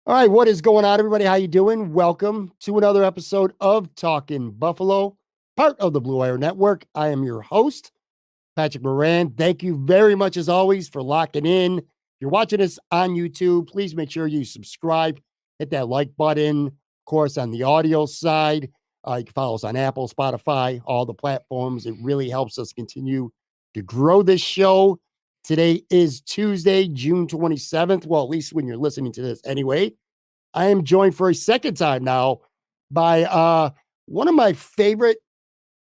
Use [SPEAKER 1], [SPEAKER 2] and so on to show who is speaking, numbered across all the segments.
[SPEAKER 1] All right, what is going on, everybody? How you doing? Welcome to another episode of Talking Buffalo, part of the Blue Wire Network. I am your host, Patrick Moran. Thank you very much, as always, for locking in. If you're watching us on YouTube, please make sure you subscribe, hit that like button. Of course, on the audio side, you can follow us on Apple, Spotify, all the platforms. It really helps us continue to grow this show. Today is Tuesday, June 27th. Well, at least when you're listening to this anyway. I am joined for a second time now by one of my favorite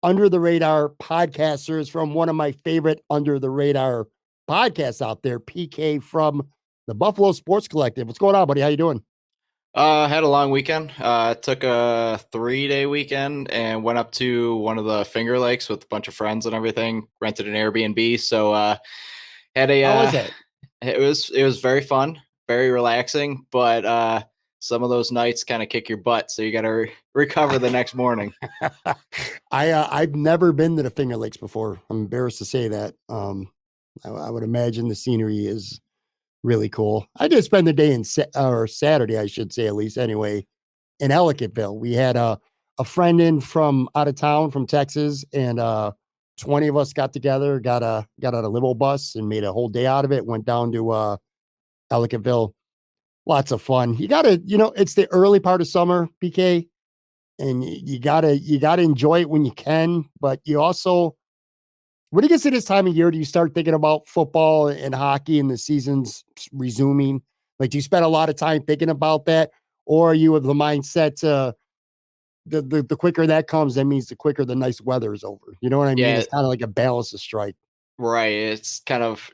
[SPEAKER 1] under the radar podcasters from one of my favorite under the radar podcasts out there, PK from the Buffalo Sports Collective. What's going on, buddy? How you doing?
[SPEAKER 2] Had a long weekend. Took a 3-day weekend and went up to one of the Finger Lakes with a bunch of friends and everything. Rented an Airbnb. So had a
[SPEAKER 1] How was it?
[SPEAKER 2] it was very fun, very relaxing, but some of those nights kind of kick your butt, so you got to recover the next morning.
[SPEAKER 1] I've never been to the Finger Lakes before. I'm embarrassed to say that. I would imagine the scenery is really cool. I did spend the day or Saturday, I should say, at least anyway, in Ellicottville. We had a friend in from out of town from Texas, and 20 of us got together, got on a limo bus and made a whole day out of it. Went down to Ellicottville. Lots of fun. You gotta, it's the early part of summer, PK, and you gotta enjoy it when you can. But you also, when it gets to this time of year, do you start thinking about football and hockey and the season's resuming? Like, do you spend a lot of time thinking about that, or are you of the mindset the quicker that comes, that means the quicker the nice weather is over? You know what I mean?
[SPEAKER 2] Yeah,
[SPEAKER 1] It's kind of like a balance to strike.
[SPEAKER 2] right. It's kind of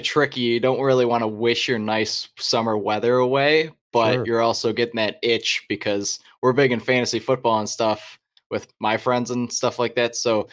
[SPEAKER 2] tricky. You don't really want to wish your nice summer weather away, but
[SPEAKER 1] Sure.
[SPEAKER 2] you're also getting that itch because we're big in fantasy football and stuff with my friends and stuff like that. So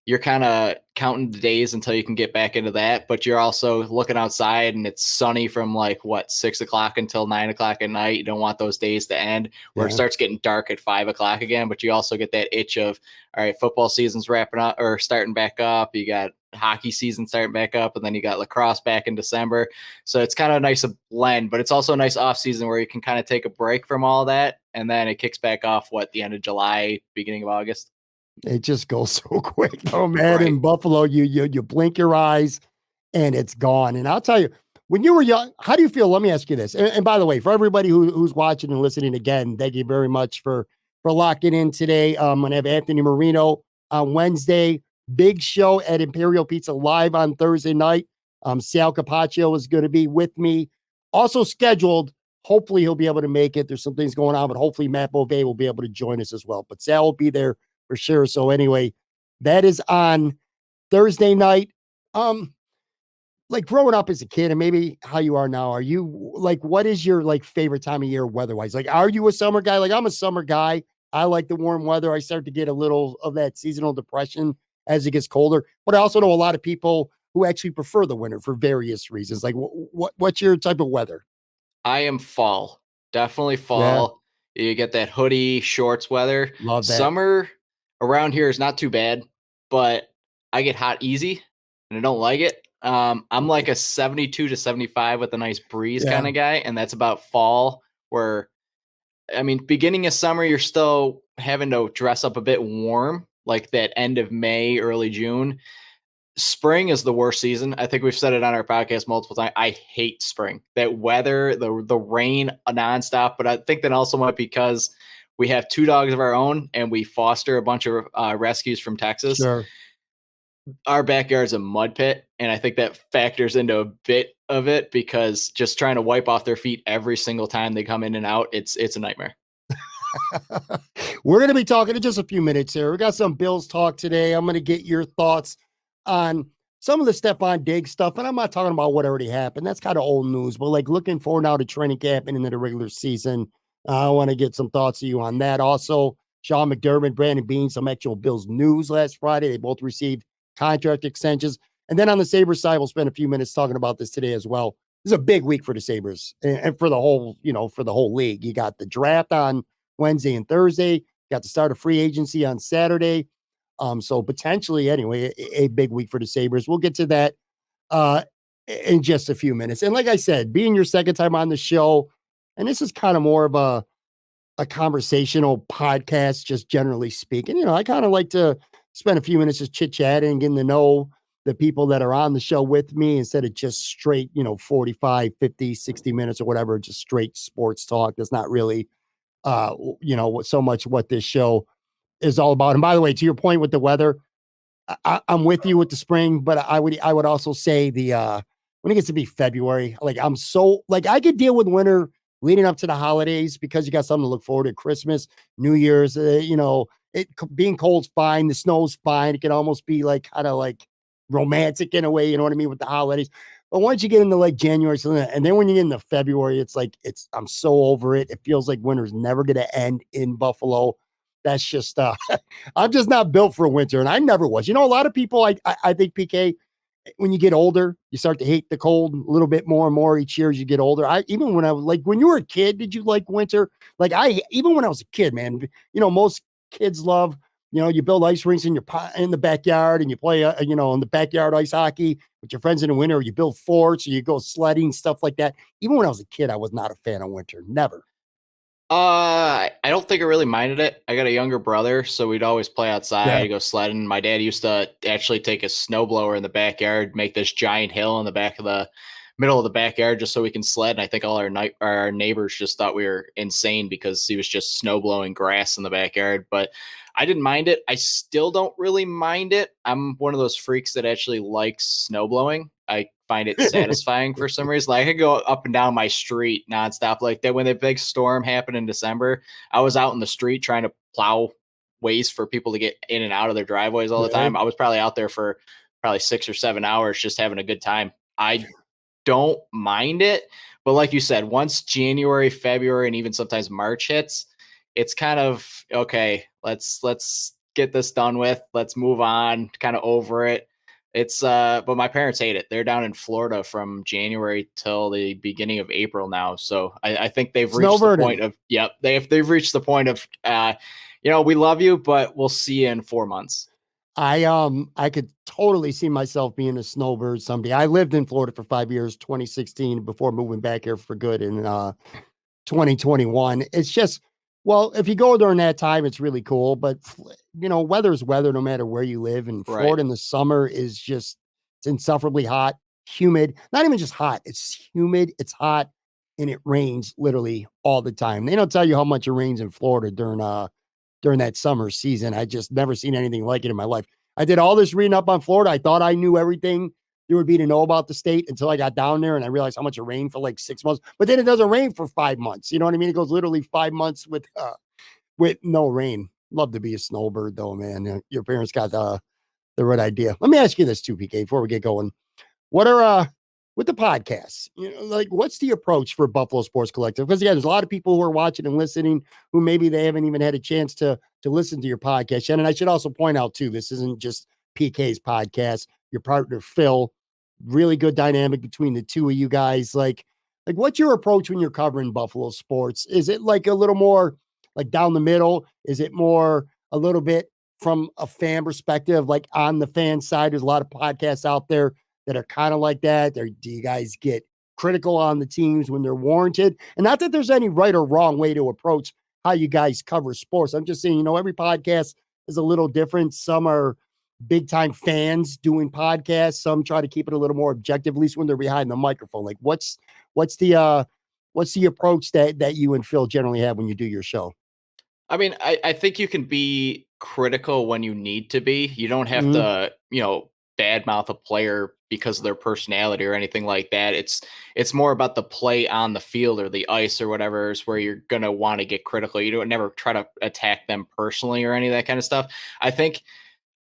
[SPEAKER 2] you're kind of counting the days until you can get back into that, but you're also looking outside and it's sunny from like what 6 o'clock until 9 o'clock at night. You don't want those days to end where it
[SPEAKER 1] Yeah.
[SPEAKER 2] starts getting dark at 5 o'clock again, but you also get that itch of, all right, football season's wrapping up or starting back up. You got hockey season starting back up, and then you got lacrosse back in December. So it's kind of a nice blend, but it's also a nice off season where you can kind of take a break from all that, and then it kicks back off the end of July, beginning of August.
[SPEAKER 1] It just goes so quick. Oh man,
[SPEAKER 2] Right.
[SPEAKER 1] in Buffalo, you blink your eyes and it's gone. And I'll tell you, when you were young, how do you feel? Let me ask you this. And by the way, for everybody who's watching and listening again, thank you very much for locking in today. I'm gonna have Anthony Marino on Wednesday. Big show at Imperial Pizza live on Thursday night. Sal Capaccio is going to be with me. Also scheduled. Hopefully he'll be able to make it. There's some things going on, but hopefully Matt Beauvais will be able to join us as well. But Sal will be there for sure. So anyway, that is on Thursday night. Um, like growing up as a kid and maybe how you are now, are you like, what is your like favorite time of year weather-wise? Like, are you a summer guy? Like, I'm a summer guy. I like the warm weather. I start to get a little of that seasonal depression as it gets colder. But I also know a lot of people who actually prefer the winter for various reasons. Like, what's your type of weather?
[SPEAKER 2] I am fall. Definitely
[SPEAKER 1] Yeah,
[SPEAKER 2] fall. You get that hoodie, shorts weather.
[SPEAKER 1] love that.
[SPEAKER 2] Summer around here is not too bad, but I get hot easy and I don't like it. I'm like a 72 to 75 with a nice breeze
[SPEAKER 1] Yeah.
[SPEAKER 2] kind of guy, and that's about fall where I mean, beginning of summer, you're still having to dress up a bit warm, like that end of May, early June. Spring is the worst season. I think we've said it on our podcast multiple times. I hate spring. That weather, the rain nonstop. But I think that also might be because we have two dogs of our own and we foster a bunch of rescues from Texas.
[SPEAKER 1] Sure.
[SPEAKER 2] Our backyard's a mud pit, and I think that factors into a bit of it because just trying to wipe off their feet every single time they come in and out, it's a nightmare.
[SPEAKER 1] We're going to be talking in just a few minutes here. We got some Bills talk today. I'm going to get your thoughts on some of the Stephon Diggs stuff. And I'm not talking about what already happened. That's kind of old news, but like looking forward now to training camp and into the regular season. I want to get some thoughts of you on that. Also, Sean McDermott, Brandon Beane, some actual Bills news last Friday. They both received contract extensions. And then on the Sabres side, we'll spend a few minutes talking about this today as well. This is a big week for the Sabres and for the whole, for the whole league. You got the draft on Wednesday and Thursday. Got the start of free agency on Saturday. So potentially, anyway, a big week for the Sabres. We'll get to that uh, in just a few minutes. And like I said, being your second time on the show, and this is kind of more of a conversational podcast, just generally speaking. You know, I kind of like to spend a few minutes just chit chatting, getting to know the people that are on the show with me instead of just straight, 45, 50, 60 minutes or whatever, just straight sports talk. That's not really, so much what this show is all about. And by the way, to your point with the weather, I'm with you with the spring, but I would also say when it gets to be February, like I'm so like I could deal with winter leading up to the holidays because you got something to look forward to. Christmas, New Year's, being cold's fine, the snow's fine. It can almost be like kind of like romantic in a way, you know what I mean, with the holidays. But once you get into like January, and then when you get into February, it's like I'm so over it. It feels like winter's never gonna end in Buffalo. That's just I'm just not built for winter, and I never was. You know, a lot of people, I think, PK, when you get older, you start to hate the cold a little bit more and more each year as you get older. Even when I was like, when you were a kid, did you like winter? Like even when I was a kid, man, most kids love, you build ice rinks in the backyard and you play, in the backyard ice hockey with your friends in the winter, or you build forts or you go sledding, stuff like that. Even when I was a kid, I was not a fan of winter. Never.
[SPEAKER 2] I don't think I really minded it. I got a younger brother, so we'd always play
[SPEAKER 1] Yeah.
[SPEAKER 2] outside, go sledding. My dad used to actually take a snowblower in the backyard, make this giant hill in the back of the middle of the backyard just so we can sled. And I think all our neighbors just thought we were insane because he was just snow blowing grass in the backyard. But I didn't mind it. I still don't really mind it. I'm one of those freaks that actually likes snow blowing. I find it satisfying for some reason. Like I could go up and down my street nonstop like that. When the big storm happened in December, I was out in the street trying to plow ways for people to get in and out of their driveways all the
[SPEAKER 1] Right.
[SPEAKER 2] time. I was probably out there for probably 6 or 7 hours just having a good time. I don't mind it, but like you said, once January, February, and even sometimes March hits, it's kind of okay. Let's get this done with. Let's move on. Kind of over it. It's but my parents hate it. They're down in Florida from January till the beginning of April now. So I think they've reached the
[SPEAKER 1] Snowbirding.
[SPEAKER 2] point of they've reached the point of we love you, but we'll see you in 4 months.
[SPEAKER 1] I could totally see myself being a snowbird someday. I lived in Florida for 5 years, 2016, before moving back here for good in 2021. It's just, well, if you go during that time, it's really cool. But weather's weather no matter where you live. And
[SPEAKER 2] Right.
[SPEAKER 1] Florida in the summer is just it's insufferably hot, humid. Not even just hot, it's humid, it's hot, and it rains literally all the time. They don't tell you how much it rains in Florida during that summer season. I just never seen anything like it in my life. I did all this reading up on Florida. I thought I knew everything there would be to know about the state until I got down there and I realized how much it rained for like 6 months. But then it doesn't rain for 5 months. You know what I mean? It goes literally 5 months with no rain. Love to be a snowbird though, man. Your parents got the right idea. Let me ask you this too, PK, before we get going. What are with the podcasts? Like what's the approach for Buffalo Sports Collective? Because yeah, there's a lot of people who are watching and listening who maybe they haven't even had a chance to listen to your podcast yet. And I should also point out too, this isn't just PK's podcast. Your partner Phil, really good dynamic between the two of you guys. Like what's your approach when you're covering Buffalo sports? Is it like a little more like down the middle? Is it more a little bit from a fan perspective, like on the fan side? There's a lot of podcasts out there that are kind of like that? Or do you guys get critical on the teams when they're warranted? And not that there's any right or wrong way to approach how you guys cover sports. I'm just saying, every podcast is a little different. Some are big time fans doing podcasts. Some try to keep it a little more objective, at least when they're behind the microphone. Like what's the approach that you and Phil generally have when you do your show?
[SPEAKER 2] I mean, I think you can be critical when you need to be. You don't have
[SPEAKER 1] Mhm.
[SPEAKER 2] to, badmouth a player because of their personality or anything like that. It's more about the play on the field or the ice or whatever is where you're gonna want to get critical. You don't never try to attack them personally or any of that kind of stuff. I think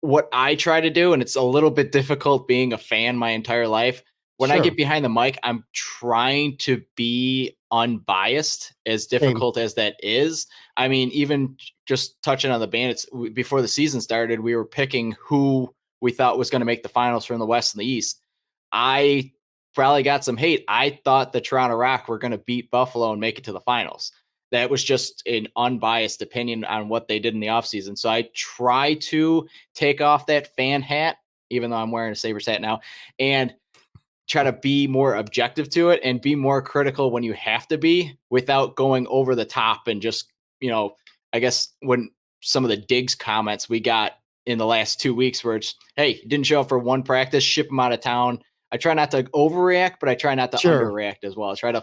[SPEAKER 2] what I try to do, and it's a little bit difficult being a fan my entire life. When I
[SPEAKER 1] Sure.
[SPEAKER 2] get behind the mic, I'm trying to be unbiased, as
[SPEAKER 1] Same.
[SPEAKER 2] difficult as that is. I mean, even just touching on the Bandits before the season started, we were picking who we thought was going to make the finals from the West and the East. I probably got some hate. I thought the Toronto Rock were going to beat Buffalo and make it to the finals. That was just an unbiased opinion on what they did in the offseason. So I try to take off that fan hat, even though I'm wearing a Sabres hat now, and try to be more objective to it and be more critical when you have to be without going over the top and just, I guess when some of the Diggs comments we got in the last 2 weeks where it's, hey, didn't show up for one practice, ship him out of town. I try not to overreact, but I try not to underreact as well. I try to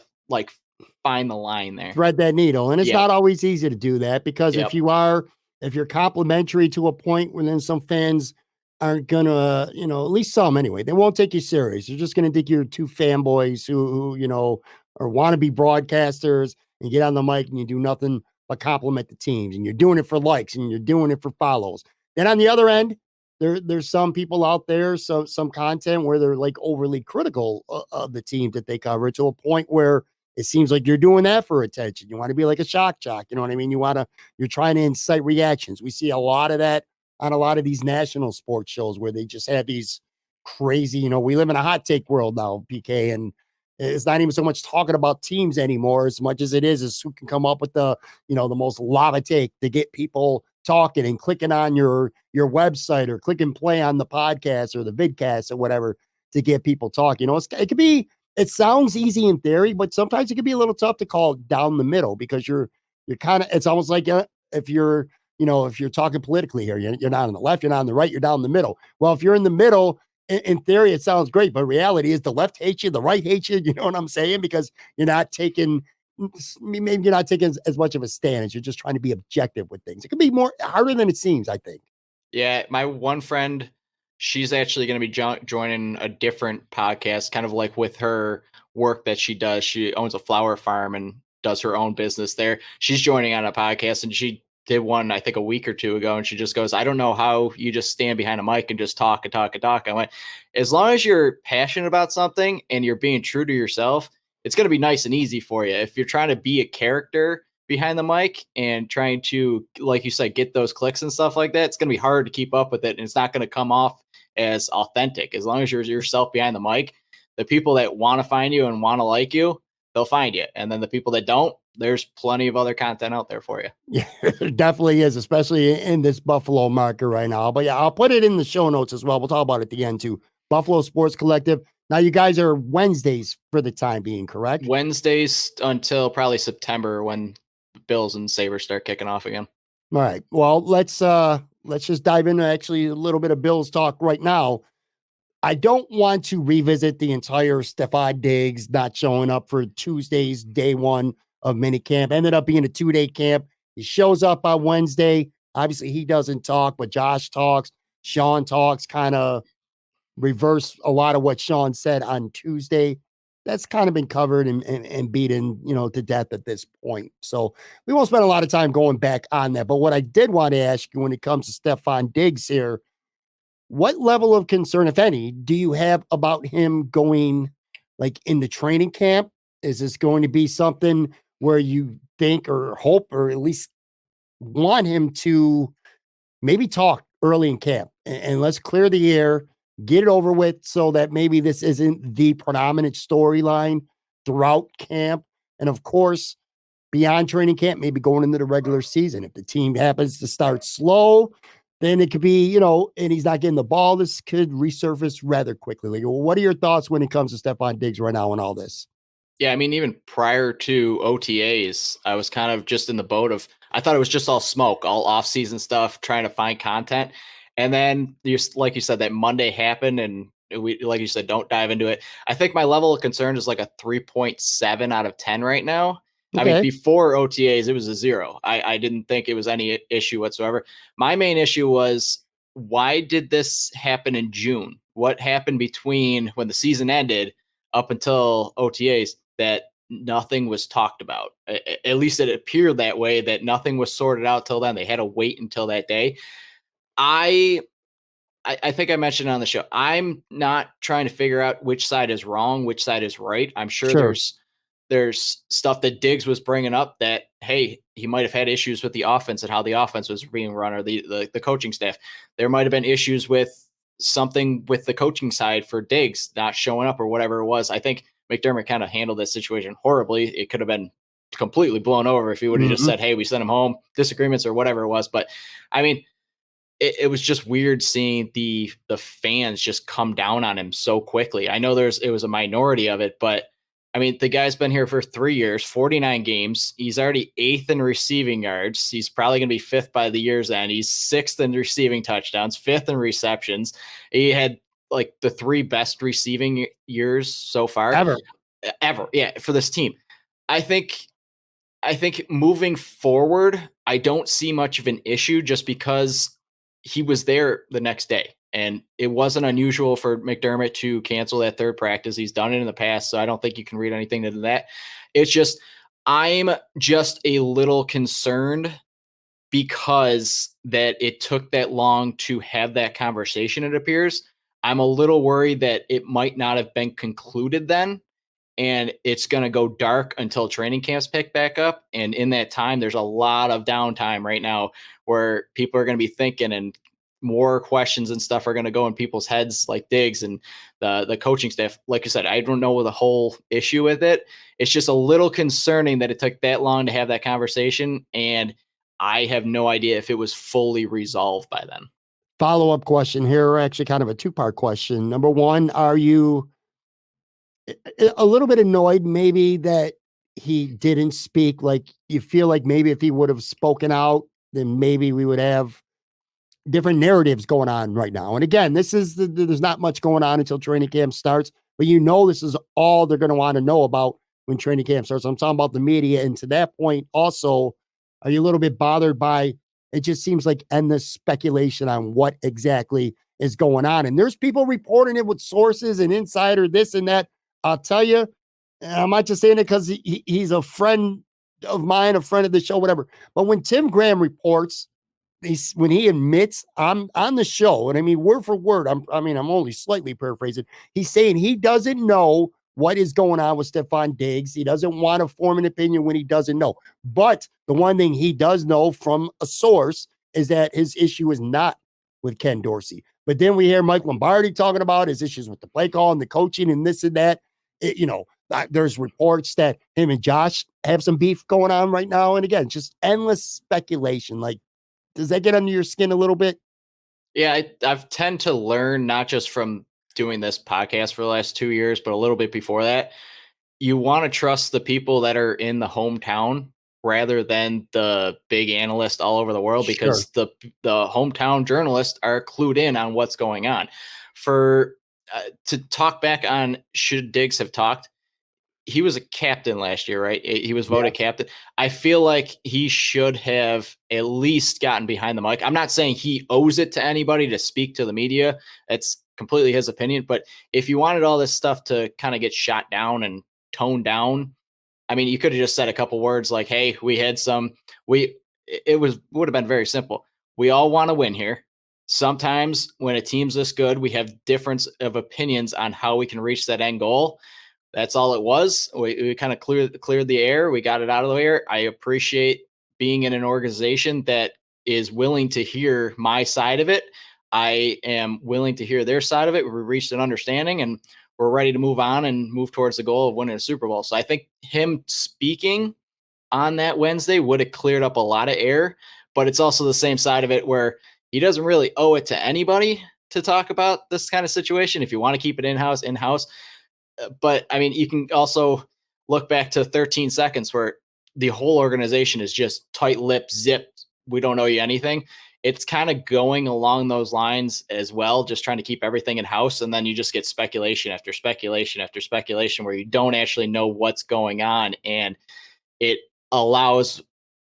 [SPEAKER 2] find the line there.
[SPEAKER 1] Thread that needle. And it's not always easy to do that because if you're complimentary to a point where then some fans aren't gonna, at least some anyway, they won't take you serious. They're just gonna think you're two fanboys who or want to be broadcasters and get on the mic and you do nothing but compliment the teams and you're doing it for likes and you're doing it for follows. Then on the other end, there's some people out there, some content where they're like overly critical of the team that they cover to a point where it seems like you're doing that for attention. You want to be like a shock jock. You know what I mean? You're trying to incite reactions. We see a lot of that on a lot of these national sports shows where they just have these crazy, we live in a hot take world now, PK, and it's not even so much talking about teams anymore as much as it is who can come up with the most lava take to get people talking and clicking on your website or click and play on the podcast or the vidcast or whatever to get people talking. It sounds easy in theory, but sometimes it can be a little tough to call down the middle because you're kind of, it's almost like if you're talking politically here, you're not on the left, you're not on the right, you're down the middle. Well, if you're in the middle, in theory, it sounds great, but reality is the left hates you, the right hates you. You know what I'm saying? Because maybe you're not taking as much of a stand as you're just trying to be objective with things. It could be more harder than it seems, I think.
[SPEAKER 2] Yeah. My one friend, she's actually going to be joining a different podcast, kind of like with her work that she does. She owns a flower farm and does her own business there. She's joining on a podcast and she did one, I think a week or two ago. And she just goes, I don't know how you just stand behind a mic and just talk and talk and talk. I went, as long as you're passionate about something and you're being true to yourself, it's going to be nice and easy for you. If you're trying to be a character behind the mic and trying to, like you said, get those clicks and stuff like that, it's going to be hard to keep up with it. And it's not going to come off as authentic. As long as you're yourself behind the mic, the people that want to find you and want to like you, they'll find you. And then the people that don't, there's plenty of other content out there for you.
[SPEAKER 1] Yeah, there definitely is, especially in this Buffalo market right now. But yeah, I'll put it in the show notes as well. We'll talk about it at the end too. Buffalo Sports Collective. Now you guys are Wednesdays for the time being, correct?
[SPEAKER 2] Wednesdays until probably September when Bills and Sabres start kicking off again.
[SPEAKER 1] All right. Well, let's just dive into actually a little bit of Bills talk right now. I don't want to revisit the entire Stefon Diggs not showing up for Tuesday's day one of minicamp. Ended up being a 2-day camp. He shows up on Wednesday. Obviously, he doesn't talk, but Josh talks. Sean talks, kind of reverse a lot of what Sean said on Tuesday. That's kind of been covered and beaten, to death at this point. So we won't spend a lot of time going back on that. But what I did want to ask you when it comes to Stefon Diggs here, what level of concern, if any, do you have about him going into training camp? Is this going to be something where you think or hope or at least want him to maybe talk early in camp and let's clear the air, get it over with so that maybe this isn't the predominant storyline throughout camp? And of course, beyond training camp, maybe going into the regular season. If the team happens to start slow, then it could be, and he's not getting the ball, this could resurface rather quickly. What are your thoughts when it comes to Stefon Diggs right now and all this?
[SPEAKER 2] Yeah, I mean, even prior to OTAs, I was kind of just in the boat of, I thought it was just all smoke, all off-season stuff, trying to find content. And then, like you said, that Monday happened, and we, like you said, don't dive into it. I think my level of concern is like a 3.7 out of 10 right now. Okay. I mean, before OTAs, it was a 0. I didn't think it was any issue whatsoever. My main issue was, why did this happen in June? What happened between when the season ended up until OTAs that nothing was talked about? At least it appeared that way, that nothing was sorted out till then. They had to wait until that day. I think I mentioned on the show, I'm not trying to figure out which side is wrong, which side is right. I'm sure. There's stuff that Diggs was bringing up that, hey, he might have had issues with the offense and how the offense was being run, or the coaching staff. There might have been issues with something with the coaching side for Diggs not showing up or whatever it was. I think McDermott kind of handled this situation horribly. It could have been completely blown over if he would have just said, hey, we sent him home, disagreements or whatever it was. But I mean, it was just weird seeing the fans just come down on him so quickly. I know it was a minority of it, but I mean, the guy's been here for 3 years, 49 games. He's already 8th in receiving yards. He's probably going to be 5th by the year's end. He's 6th in receiving touchdowns, 5th in receptions. He had like the 3 best receiving years so far ever. Yeah, for this team. I think moving forward, I don't see much of an issue just because he was there the next day. And it wasn't unusual for McDermott to cancel that third practice. He's done it in the past, so I don't think you can read anything into that. It's just, I'm just a little concerned because that it took that long to have that conversation, it appears. I'm a little worried that it might not have been concluded then, and it's going to go dark until training camps pick back up. And in that time, there's a lot of downtime right now where people are going to be thinking, and more questions and stuff are going to go in people's heads, like Diggs and the coaching staff. Like I said, I don't know the whole issue with it. It's just a little concerning that it took that long to have that conversation. And I have no idea if it was fully resolved by then.
[SPEAKER 1] Follow-up question here, actually kind of a two-part question. Number one, are you a little bit annoyed maybe that he didn't speak? Like, you feel like maybe if he would have spoken out, then maybe we would have different narratives going on right now. And again, there's not much going on until training camp starts, but this is all they're going to want to know about when training camp starts. I'm talking about the media. And to that point also, are you a little bit bothered by, it just seems like endless speculation on what exactly is going on. And there's people reporting it with sources and insider this and that. I'll tell you, I'm not just saying it because he's a friend of mine, a friend of the show, whatever. But when Tim Graham reports, when he admits, I'm on the show, and I mean word for word, I'm only slightly paraphrasing. He's saying he doesn't know what is going on with Stephon Diggs. He doesn't want to form an opinion when he doesn't know. But the one thing he does know from a source is that his issue is not with Ken Dorsey. But then we hear Mike Lombardi talking about his issues with the play call and the coaching and this and that. There's reports that him and Josh have some beef going on right now. And again, just endless speculation. Like, does that get under your skin a little bit?
[SPEAKER 2] Yeah, I've tend to learn, not just from doing this podcast for the last 2 years, but a little bit before that. You want to trust the people that are in the hometown rather than the big analyst all over the world, because the hometown journalists are clued in on what's going on. To talk back on, should Diggs have talked? He was a captain last year, right? He was voted captain. I feel like he should have at least gotten behind the mic. I'm not saying he owes it to anybody to speak to the media. It's completely his opinion. But if you wanted all this stuff to kind of get shot down and toned down, I mean, you could have just said a couple words like, hey, would have been very simple. We all want to win here. Sometimes when a team's this good, we have difference of opinions on how we can reach that end goal. That's all it was. We kind of cleared the air. We got it out of the air. I appreciate being in an organization that is willing to hear my side of it. I am willing to hear their side of it. We reached an understanding, and we're ready to move on and move towards the goal of winning a Super Bowl. So I think him speaking on that Wednesday would have cleared up a lot of air, but it's also the same side of it where he doesn't really owe it to anybody to talk about this kind of situation. If you want to keep it in-house. But I mean, you can also look back to 13 seconds where the whole organization is just tight-lipped, zipped. We don't owe you anything. It's kind of going along those lines as well, just trying to keep everything in house. And then you just get speculation after speculation after speculation where you don't actually know what's going on. And it allows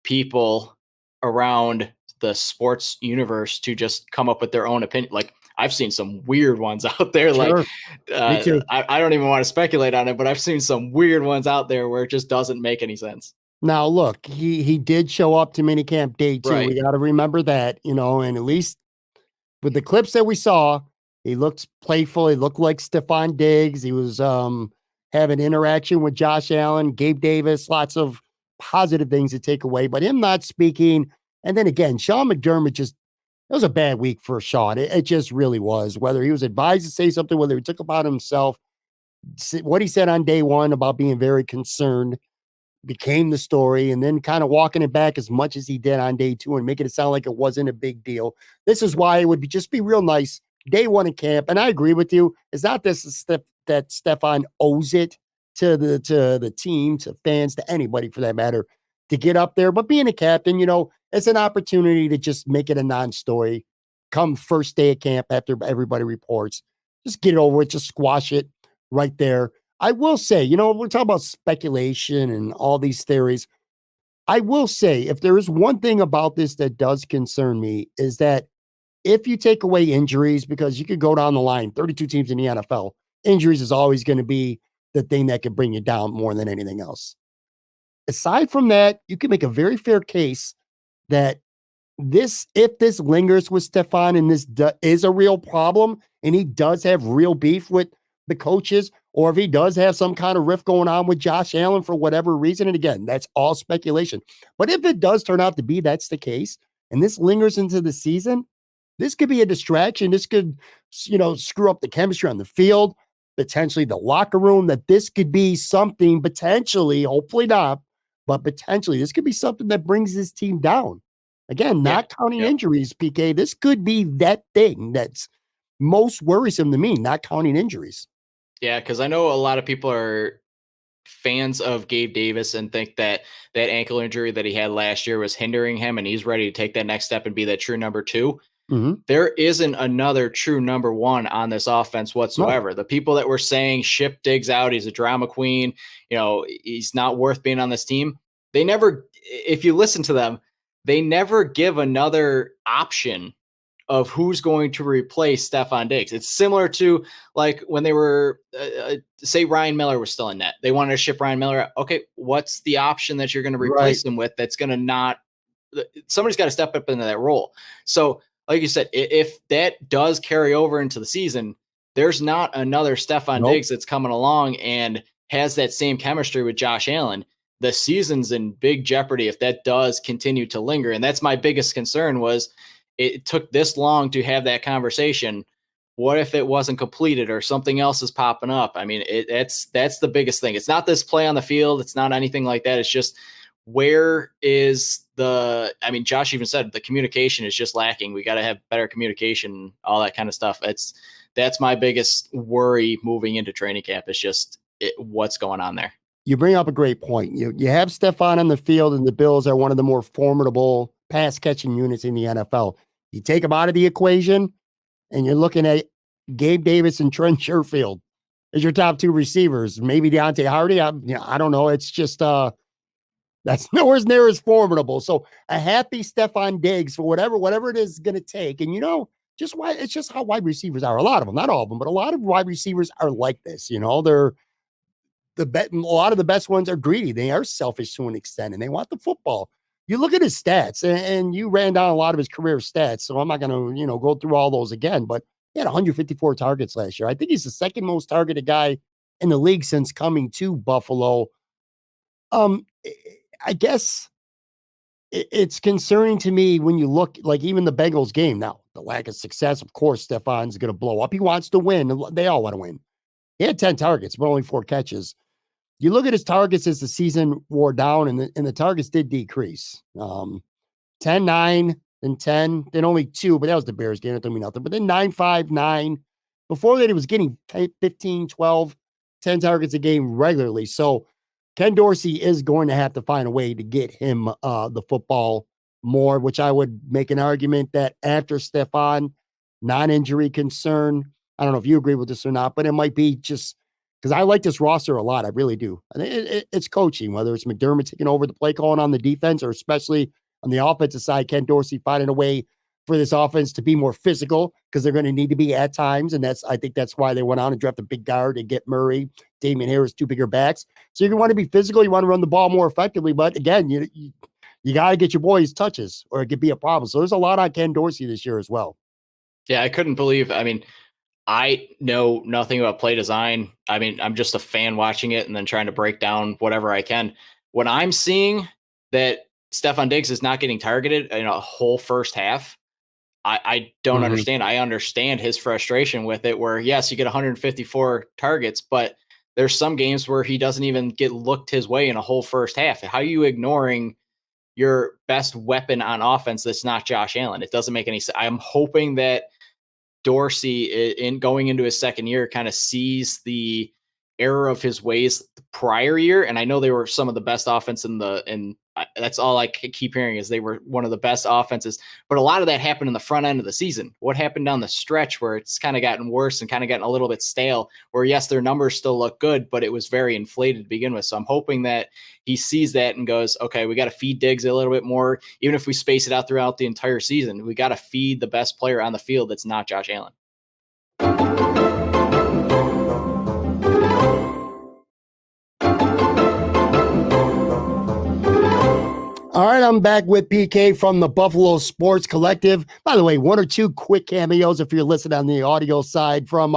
[SPEAKER 2] people around the sports universe to just come up with their own opinion. Like, I've seen some weird ones out there.
[SPEAKER 1] Sure.
[SPEAKER 2] Like, I don't even want to speculate on it, but I've seen some weird ones out there where it just doesn't make any sense.
[SPEAKER 1] Now, look, he did show up to minicamp day 2.
[SPEAKER 2] Right.
[SPEAKER 1] We got to remember that, and at least with the clips that we saw, he looked playful. He looked like Stephon Diggs. He was having interaction with Josh Allen, Gabe Davis, lots of positive things to take away, but him not speaking. And then again, Sean McDermott it was a bad week for Sean. It just really was. Whether he was advised to say something, whether he took upon himself, what he said on day 1 about being very concerned. became the story, and then kind of walking it back as much as he did on day 2 and making it sound like it wasn't a big deal. This is why it would just be real nice day 1 in camp. And I agree with you. It's not this step that Stefan owes it to the team, to fans, to anybody for that matter, to get up there. But being a captain, it's an opportunity to just make it a non-story. Come first day of camp after everybody reports, just get it over it, just squash it right there. I will say, we're talking about speculation and all these theories. I will say, if there is one thing about this that does concern me, is that if you take away injuries, because you could go down the line, 32 teams in the NFL, injuries is always going to be the thing that could bring you down more than anything else. Aside from that, you can make a very fair case that if this lingers with Stefan and this is a real problem, and he does have real beef with the coaches, or if he does have some kind of rift going on with Josh Allen for whatever reason, and again, that's all speculation. But if it does turn out to be that's the case, and this lingers into the season, this could be a distraction. This could, screw up the chemistry on the field, potentially the locker room, that this could be something potentially, hopefully not, but potentially this could be something that brings this team down. Again, not counting injuries, PK, this could be that thing that's most worrisome to me, not counting injuries.
[SPEAKER 2] Yeah, because I know a lot of people are fans of Gabe Davis and think that ankle injury that he had last year was hindering him, and he's ready to take that next step and be that true number 2.
[SPEAKER 1] Mm-hmm.
[SPEAKER 2] There isn't another true number 1 on this offense whatsoever. No. The people that were saying ship Diggs out, he's a drama queen, he's not worth being on this team. They never, if you listen to them, they never give another option of who's going to replace Stefan Diggs. It's similar to like when they were, say Ryan Miller was still in net. They wanted to ship Ryan Miller. Okay, what's the option that you're going to replace him with that's going to not – somebody's got to step up into that role. So like you said, if that does carry over into the season, there's not another Stefan Diggs that's coming along and has that same chemistry with Josh Allen. The season's in big jeopardy if that does continue to linger. And that's my biggest concern was – it took this long to have that conversation. What if it wasn't completed or something else is popping up? I mean, that's the biggest thing. It's not this play on the field. It's not anything like that. It's just where is Josh even said the communication is just lacking. We got to have better communication, all that kind of stuff. That's my biggest worry moving into training camp is just what's going on there.
[SPEAKER 1] You bring up a great point. You have Stefan on the field, and the Bills are one of the more formidable pass catching units in the NFL. You take them out of the equation, and you're looking at Gabe Davis and Trent Sherfield as your top 2 receivers. Maybe Deontay Hardy. I don't know. It's just that's nowhere near as formidable. So a happy Stefan Diggs for whatever it is going to take. And it's just how wide receivers are. A lot of them, not all of them, but a lot of wide receivers are like this. They're a lot of the best ones are greedy. They are selfish to an extent, and they want the football. You look at his stats, and you ran down a lot of his career stats, so I'm not going to, go through all those again, but he had 154 targets last year. I think he's the second most targeted guy in the league since coming to Buffalo. I guess it's concerning to me when you look like even the Bengals game. Now, the lack of success, of course, Stefan's going to blow up. He wants to win. They all want to win. He had 10 targets, but only 4 catches. You look at his targets as the season wore down, and the targets did decrease. 10, 9, then 10, then only 2, but that was the Bears game. It didn't mean nothing. But then 9, 5, 9. Before that, he was getting 15, 12, 10 targets a game regularly. So Ken Dorsey is going to have to find a way to get him the football more, which I would make an argument that after Stefan, non-injury concern, I don't know if you agree with this or not, but it might be just because I like this roster a lot. I really do. I think it's coaching, whether it's McDermott taking over the play calling on the defense or especially on the offensive side, Ken Dorsey finding a way for this offense to be more physical because they're going to need to be at times. And I think that's why they went out and drafted a big guard and get Murray, Damian Harris, 2 bigger backs. So you want to be physical. You want to run the ball more effectively. But again, you got to get your boys touches or it could be a problem. So there's a lot on Ken Dorsey this year as well.
[SPEAKER 2] Yeah, I couldn't believe. I know nothing about play design. I'm just a fan watching it and then trying to break down whatever I can. When I'm seeing that Stefan Diggs is not getting targeted in a whole first half, I don't understand. I understand his frustration with it where, yes, you get 154 targets, but there's some games where he doesn't even get looked his way in a whole first half. How are you ignoring your best weapon on offense that's not Josh Allen? It doesn't make any sense. I'm hoping that Dorsey, in going into his second year, kind of sees the error of his ways the prior year. And I know they were some of the best offense and that's all I keep hearing is they were one of the best offenses. But a lot of that happened in the front end of the season. What happened down the stretch where it's kind of gotten worse and kind of gotten a little bit stale, where yes, their numbers still look good, but it was very inflated to begin with. So I'm hoping that he sees that and goes, okay, we got to feed Diggs a little bit more. Even if we space it out throughout the entire season, we got to feed the best player on the field that's not Josh Allen.
[SPEAKER 1] All right, I'm back with PK from the Buffalo Sports Collective. By the way, one or two quick cameos if you're listening on the audio side from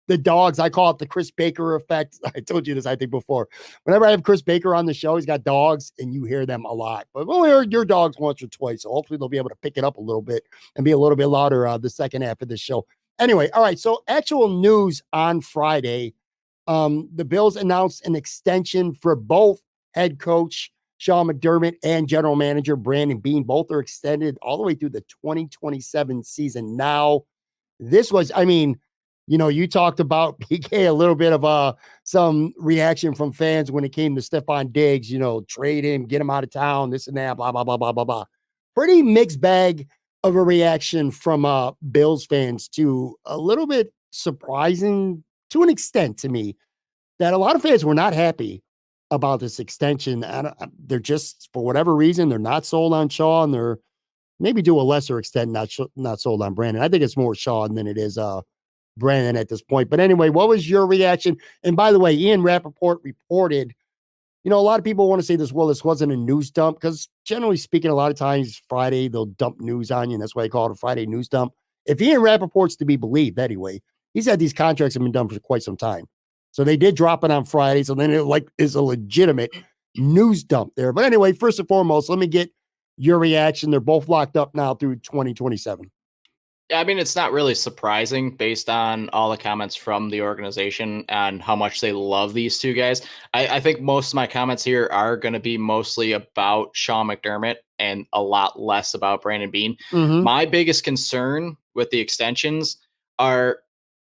[SPEAKER 1] the dogs. I call it the Chris Baker effect. I told you this, I think, before. Whenever I have Chris Baker on the show, he's got dogs, and you hear them a lot. But we only heard your dogs once or twice, so hopefully they'll be able to pick it up a little bit and be a little bit louder the second half of this show. Anyway, all right, so actual news on Friday. The Bills announced an extension for both head coach Sean McDermott and general manager Brandon Beane. Both are extended all the way through the 2027 season. Now, this was, I mean, you know, you talked about PK a little bit of some reaction from fans when it came to Stephon Diggs, you know, trade him, get him out of town, this and that, blah, blah, blah, blah, blah, blah. Pretty mixed bag of a reaction from Bills fans to a little bit surprising to an extent to me that a lot of fans were not happy about this extension. They're just, for whatever reason, they're not sold on Shaw, and they're maybe to a lesser extent not sold on Brandon. I think it's more Shaw than it is Brandon at this point. But anyway, what was your reaction? And by the way, Ian Rappaport reported, you know, a lot of people want to say this, well, this wasn't a news dump, because generally speaking, a lot of times Friday, they'll dump news on you, and that's why I call it a Friday news dump. If Ian Rappaport's to be believed anyway, he's had these contracts have been done for quite some time. So they did drop it on Friday. So then it is a legitimate news dump there. But anyway, first and foremost, let me get your reaction. They're both locked up now through 2027.
[SPEAKER 2] Yeah, I mean, it's not really surprising based on all the comments from the organization and how much they love these two guys. I think most of my comments here are going to be mostly about Sean McDermott and a lot less about Brandon Beane.
[SPEAKER 1] Mm-hmm.
[SPEAKER 2] My biggest concern with the extensions are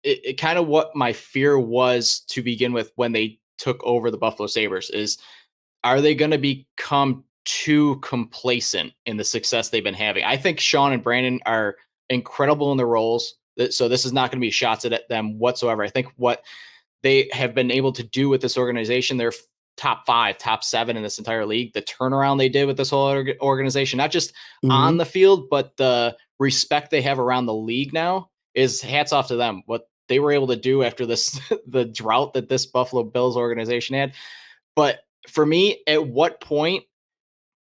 [SPEAKER 2] it kind of what my fear was to begin with when they took over the Buffalo Sabres is, are they going to become too complacent in the success they've been having? I think Sean and Brandon are incredible in their roles. So this is not going to be shots at them whatsoever. I think what they have been able to do with this organization, they're top 5, top 7 in this entire league. The turnaround they did with this whole organization, not just on the field, but the respect they have around the league now, is hats off to them. What they were able to do after this, the drought that this Buffalo Bills organization had. But for me, at what point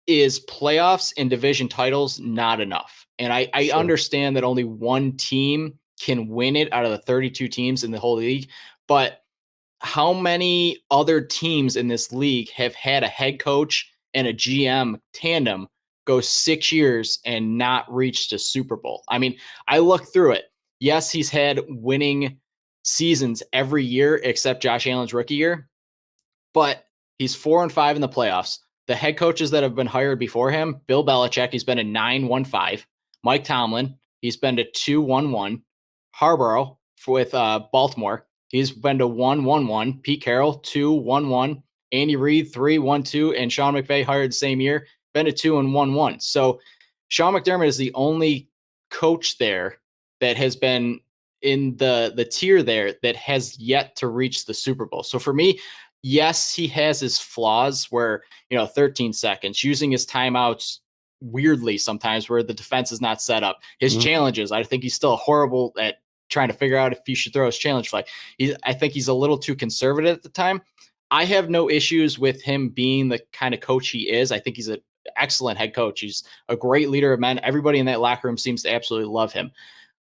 [SPEAKER 2] is playoffs and division titles not enough? And I
[SPEAKER 1] Sure.
[SPEAKER 2] understand that only one team can win it out of the 32 teams in the whole league, but how many other teams in this league have had a head coach and a GM tandem go 6 years and not reached a Super Bowl? I mean, I looked through it. Yes, he's had winning seasons every year except Josh Allen's rookie year, but he's 4-5 in the playoffs. The head coaches that have been hired before him, Bill Belichick, he's been a 9-1-5. Mike Tomlin, he's been to 2-1-1. Harbaugh with Baltimore, he's been to 1-1-1. Pete Carroll, 2-1-1. Andy Reid, 3-1-2. And Sean McVay, hired the same year, been to 2-1-1. So Sean McDermott is the only coach there that has been in the tier there that has yet to reach the Super Bowl. So for me, yes, he has his flaws where, 13 seconds, using his timeouts weirdly sometimes where the defense is not set up. His challenges, I think he's still horrible at trying to figure out if he should throw his challenge flag. I think he's a little too conservative at the time. I have no issues with him being the kind of coach he is. I think he's an excellent head coach. He's a great leader of men. Everybody in that locker room seems to absolutely love him.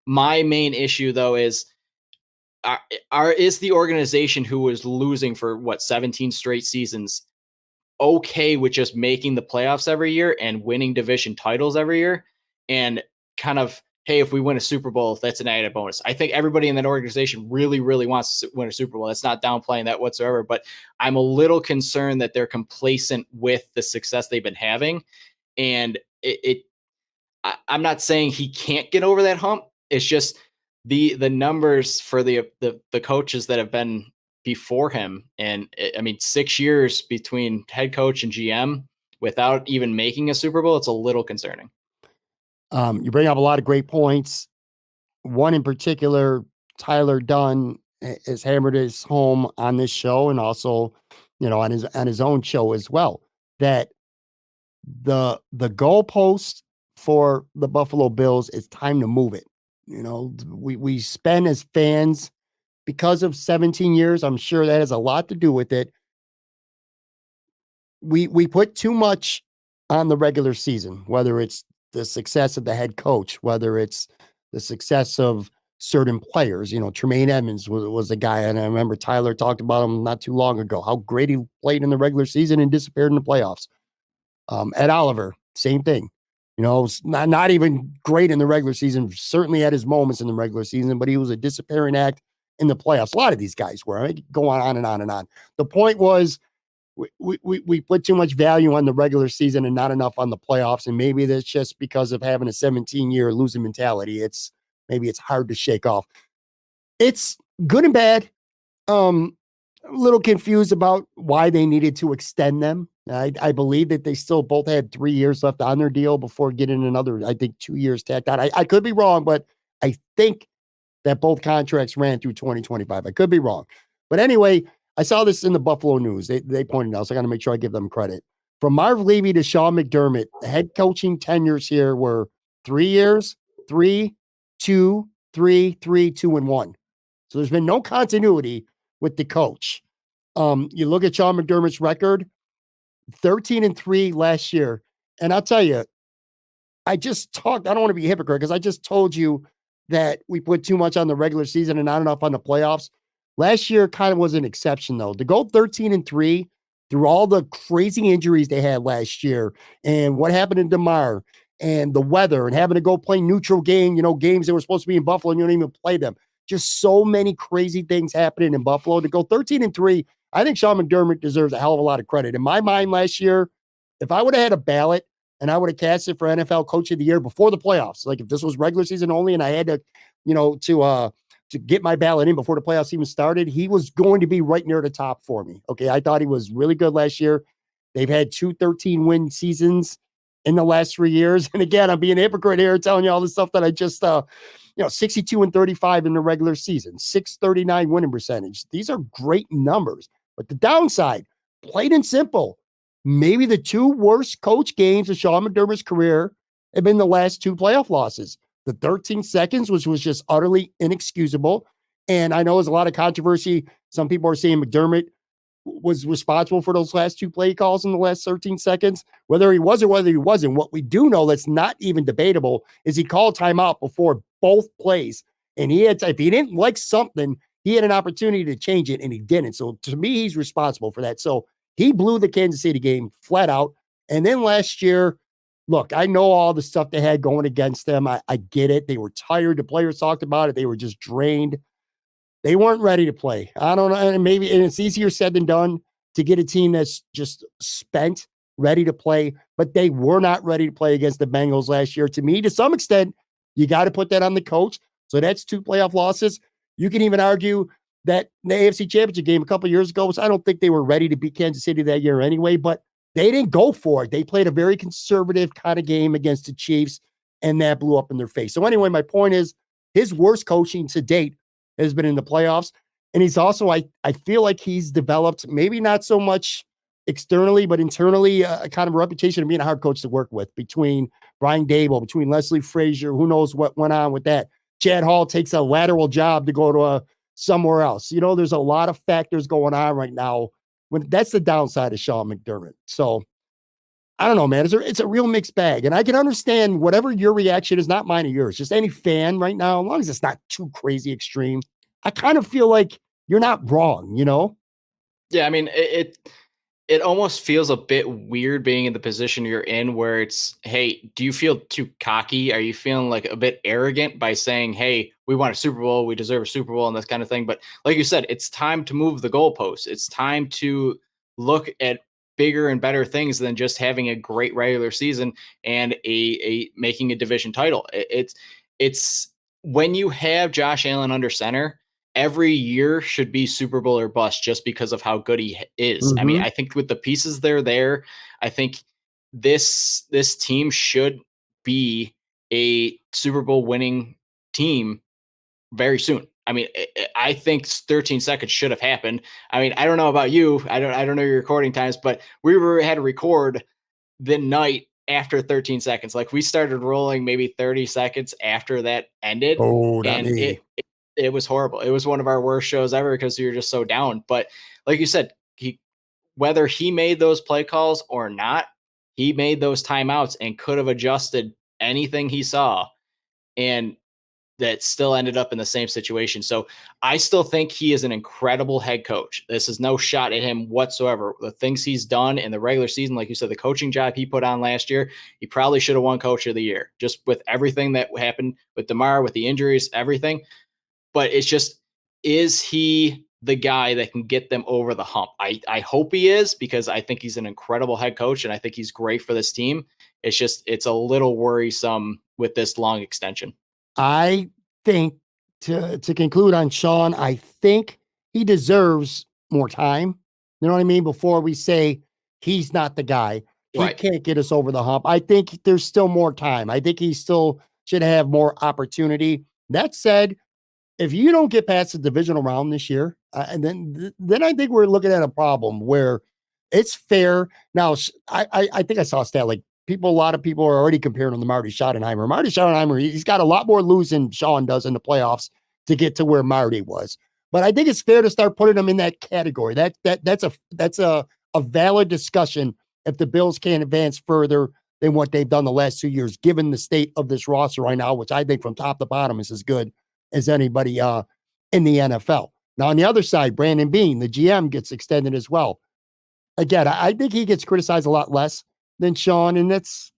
[SPEAKER 2] My main issue, though, is the organization who was losing for 17 straight seasons okay with just making the playoffs every year and winning division titles every year and kind of hey, if we win a Super Bowl, that's an added bonus. I think everybody in that organization really, really wants to win a Super Bowl. That's not downplaying that whatsoever, but I'm a little concerned that they're complacent with the success they've been having. And I'm not saying he can't get over that hump. It's just the numbers for the coaches that have been before him. And I mean, 6 years between head coach and GM without even making a Super Bowl, it's a little concerning.
[SPEAKER 1] You bring up a lot of great points. One in particular, Tyler Dunn has hammered his home on this show and also, on his own show as well, that the goalpost for the Buffalo Bills, it's time to move it. We spend as fans because of 17 years. I'm sure that has a lot to do with it. We put too much on the regular season, whether it's the success of the head coach, whether it's the success of certain players. Tremaine Edmonds was a guy, and I remember Tyler talked about him not too long ago, how great he played in the regular season and disappeared in the playoffs. Ed Oliver, same thing. Not even great in the regular season, certainly had his moments in the regular season, but he was a disappearing act in the playoffs. A lot of these guys were. I could go on and on and on. The point was, we put too much value on the regular season and not enough on the playoffs. And maybe that's just because of having a 17-year losing mentality. Maybe it's hard to shake off. It's good and bad. A little confused about why they needed to extend them. I believe that they still both had 3 years left on their deal before getting another, I think, 2 years tacked on. I could be wrong, but I think that both contracts ran through 2025. I could be wrong. But anyway, I saw this in the Buffalo News. They pointed out, so I got to make sure I give them credit. From Marv Levy to Sean McDermott, the head coaching tenures here were 3 years, 3, 2, 3, 3, 2, and 1. So there's been no continuity with the coach. You look at Sean McDermott's record, 13-3 last year. And I'll tell you, I don't want to be a hypocrite because I just told you that we put too much on the regular season and not enough on the playoffs. Last year kind of was an exception, though. To go 13-3 through all the crazy injuries they had last year and what happened in DeMar and the weather and having to go play neutral games that were supposed to be in Buffalo and you don't even play them. Just so many crazy things happening in Buffalo. To go 13-3, I think Sean McDermott deserves a hell of a lot of credit. In my mind last year, if I would have had a ballot and I would have cast it for NFL Coach of the Year before the playoffs, like if this was regular season only and I had to, to get my ballot in before the playoffs even started, he was going to be right near the top for me. Okay, I thought he was really good last year. They've had 2 13-win seasons in the last 3 years. And again, I'm being a hypocrite here telling you all this stuff that I just 62-35 in the regular season, 639 winning percentage. These are great numbers. But the downside, plain and simple, maybe the 2 worst coach games of Sean McDermott's career have been the last 2 playoff losses. The 13 seconds, which was just utterly inexcusable. And I know there's a lot of controversy. Some people are saying McDermott was responsible for those last 2 play calls in the last 13 seconds. Whether he was or whether he wasn't, what we do know that's not even debatable is he called timeout before both plays. And if he didn't like something, he had an opportunity to change it and he didn't. So to me, he's responsible for that. So he blew the Kansas City game flat out. And then last year, look, I know all the stuff they had going against them. I get it. They were tired. The players talked about it. They were just drained. They weren't ready to play. I don't know. And it's easier said than done to get a team that's just spent, ready to play, but they were not ready to play against the Bengals last year. To me, to some extent, you got to put that on the coach. So that's 2 playoff losses. You can even argue that the AFC Championship game a couple of years ago I don't think they were ready to beat Kansas City that year anyway, but they didn't go for it. They played a very conservative kind of game against the Chiefs, and that blew up in their face. So anyway, my point is his worst coaching to date has been in the playoffs. And he's also, I feel like he's developed, maybe not so much externally, but internally, a kind of a reputation of being a hard coach to work with between Brian Dable, between Leslie Frazier, who knows what went on with that. Chad Hall takes a lateral job to go to somewhere else. There's a lot of factors going on right now. That's the downside of Sean McDermott. So I don't know, man. It's a real mixed bag. And I can understand whatever your reaction is, not mine or yours, just any fan right now, as long as it's not too crazy extreme. I kind of feel like you're not wrong,
[SPEAKER 2] Yeah, I mean, it almost feels a bit weird being in the position you're in where it's, hey, do you feel too cocky? Are you feeling like a bit arrogant by saying, hey, we want a Super Bowl, we deserve a Super Bowl, and this kind of thing? But like you said, it's time to move the goalposts. It's time to look at bigger and better things than just having a great regular season and a making a division title. It's when you have Josh Allen under center, every year should be Super Bowl or bust just because of how good he is. I mean,
[SPEAKER 1] Mm-hmm.
[SPEAKER 2] I think with the pieces there, I think this team should be a Super Bowl winning team very soon. I mean, I think 13 seconds should have happened. I mean, I don't know about you. I don't know your recording times, but had to record the night after 13 seconds. Like we started rolling maybe 30 seconds after that ended,
[SPEAKER 1] Oh, not
[SPEAKER 2] and
[SPEAKER 1] me.
[SPEAKER 2] it was horrible. It was one of our worst shows ever because we were just so down. But like you said, whether he made those play calls or not, he made those timeouts and could have adjusted anything he saw, and that still ended up in the same situation. So I still think he is an incredible head coach. This is no shot at him whatsoever. The things he's done in the regular season, like you said, the coaching job he put on last year, he probably should have won Coach of the Year just with everything that happened with DeMar, with the injuries, everything. But it's just, is he the guy that can get them over the hump? I hope he is, because I think he's an incredible head coach and I think he's great for this team. It's just, it's a little worrisome with this long extension.
[SPEAKER 1] I think to conclude on Sean, I think he deserves more time. You know what I mean? Before we say he's not the guy, he
[SPEAKER 2] Right.
[SPEAKER 1] can't get us over the hump. I think there's still more time. I think he still should have more opportunity. That said, if you don't get past the divisional round this year, and then I think we're looking at a problem where it's fair. Now, I think I saw a stat like a lot of people are already comparing him to Marty Schottenheimer. Marty Schottenheimer, he's got a lot more lose than Sean does in the playoffs to get to where Marty was. But I think it's fair to start putting him in that category. That's a valid discussion if the Bills can't advance further than what they've done the last 2 years, given the state of this roster right now, which I think from top to bottom is as good as anybody in the NFL. Now, on the other side, Brandon Beane, the GM, gets extended as well. Again, I think he gets criticized a lot less than Sean, and that's,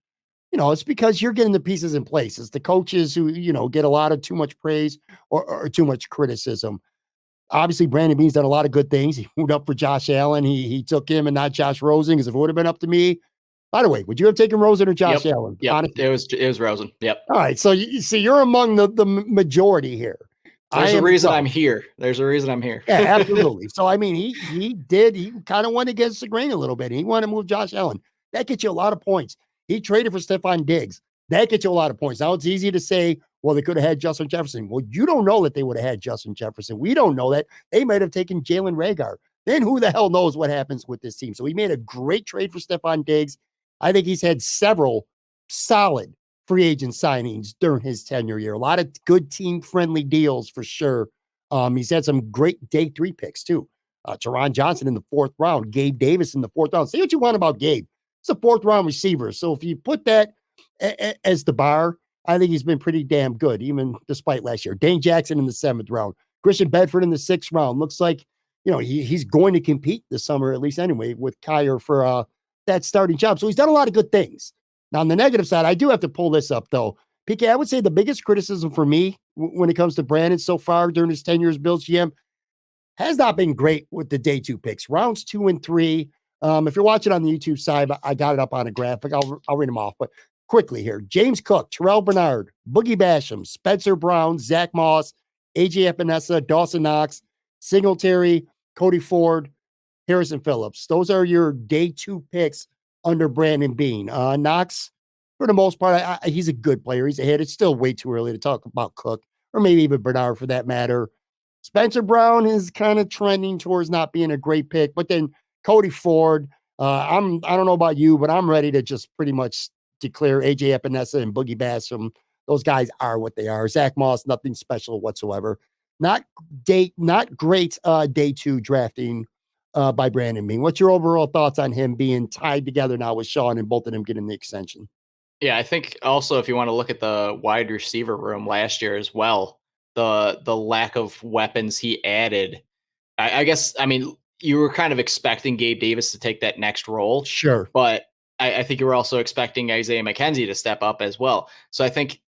[SPEAKER 1] it's because you're getting the pieces in place. It's the coaches who, get a lot of too much praise or too much criticism. Obviously, Brandon Beane's done a lot of good things. He moved up for Josh Allen. He took him and not Josh Rosen, because if it would have been up to me, by the way, would you have taken Rosen or Josh
[SPEAKER 2] Yep.
[SPEAKER 1] Allen?
[SPEAKER 2] Yep.
[SPEAKER 1] Honestly.
[SPEAKER 2] It was Rosen. Yep.
[SPEAKER 1] All right. So you see, you're among the majority here. I
[SPEAKER 2] There's a
[SPEAKER 1] am as
[SPEAKER 2] reason
[SPEAKER 1] well.
[SPEAKER 2] I'm here. There's a reason I'm here.
[SPEAKER 1] Yeah, absolutely. So I mean, he kind of went against the grain a little bit. He wanted to move Josh Allen. That gets you a lot of points. He traded for Stephon Diggs. That gets you a lot of points. Now it's easy to say, well, they could have had Justin Jefferson. Well, you don't know that they would have had Justin Jefferson. We don't know that. They might have taken Jalen Reagor. Then who the hell knows what happens with this team? So he made a great trade for Stephon Diggs. I think he's had several solid free agent signings during his tenure year. A lot of good team friendly deals for sure. He's had some great day 3 picks too. Teron Johnson in the 4th round, Gabe Davis in the 4th round. Say what you want about Gabe. It's a 4th round receiver. So if you put that as the bar, I think he's been pretty damn good, even despite last year. Dane Jackson in the 7th round, Christian Bedford in the 6th round. Looks like, he's going to compete this summer, at least anyway, with Kyer for that starting job. So he's done a lot of good things. Now, on the negative side, I do have to pull this up, though. PK, I would say the biggest criticism for me when it comes to Brandon so far during his 10 years Bills GM has not been great with the day 2 picks. Rounds 2 and 3. If you're watching on the YouTube side, I got it up on a graphic. I'll read them off. But quickly here, James Cook, Terrell Bernard, Boogie Basham, Spencer Brown, Zach Moss, AJ Epinesa, Dawson Knox, Singletary, Cody Ford, Harrison Phillips. Those are your day 2 picks under Brandon Beane. Knox, for the most part, he's a good player. He's a hit. It's still way too early to talk about Cook, or maybe even Bernard for that matter. Spencer Brown is kind of trending towards not being a great pick, but then Cody Ford. I don't know about you, but I'm ready to just pretty much declare AJ Epinesa and Boogie Basham. Those guys are what they are. Zach Moss, nothing special whatsoever. Not great day 2 drafting by Brandon Beane. What's your overall thoughts on him being tied together now with Sean and both of them getting the extension?
[SPEAKER 2] Yeah, I think also if you want to look at the wide receiver room last year as well, the lack of weapons he added, I guess, I mean, you were kind of expecting Gabe Davis to take that next role,
[SPEAKER 1] Sure.
[SPEAKER 2] but I think you were also expecting Isaiah McKenzie to step up as well. So I think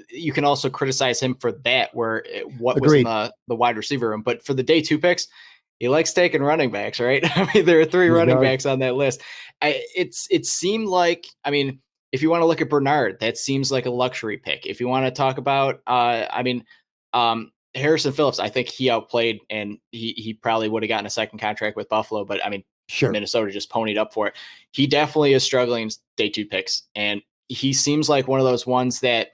[SPEAKER 2] you can also criticize him for that, where what was in
[SPEAKER 1] Agreed.
[SPEAKER 2] the wide receiver room. But for the day 2 picks, he likes taking running backs, right? I mean, there are 3
[SPEAKER 1] He
[SPEAKER 2] running
[SPEAKER 1] does.
[SPEAKER 2] backs on that list. It seemed like, I mean, if you want to look at Bernard, that seems like a luxury pick. If you want to talk about, Harrison Phillips, I think he outplayed, and he probably would have gotten a second contract with Buffalo, but I mean,
[SPEAKER 1] Sure.
[SPEAKER 2] Minnesota just ponied up for it. He definitely is struggling day 2 picks, and he seems like one of those ones that,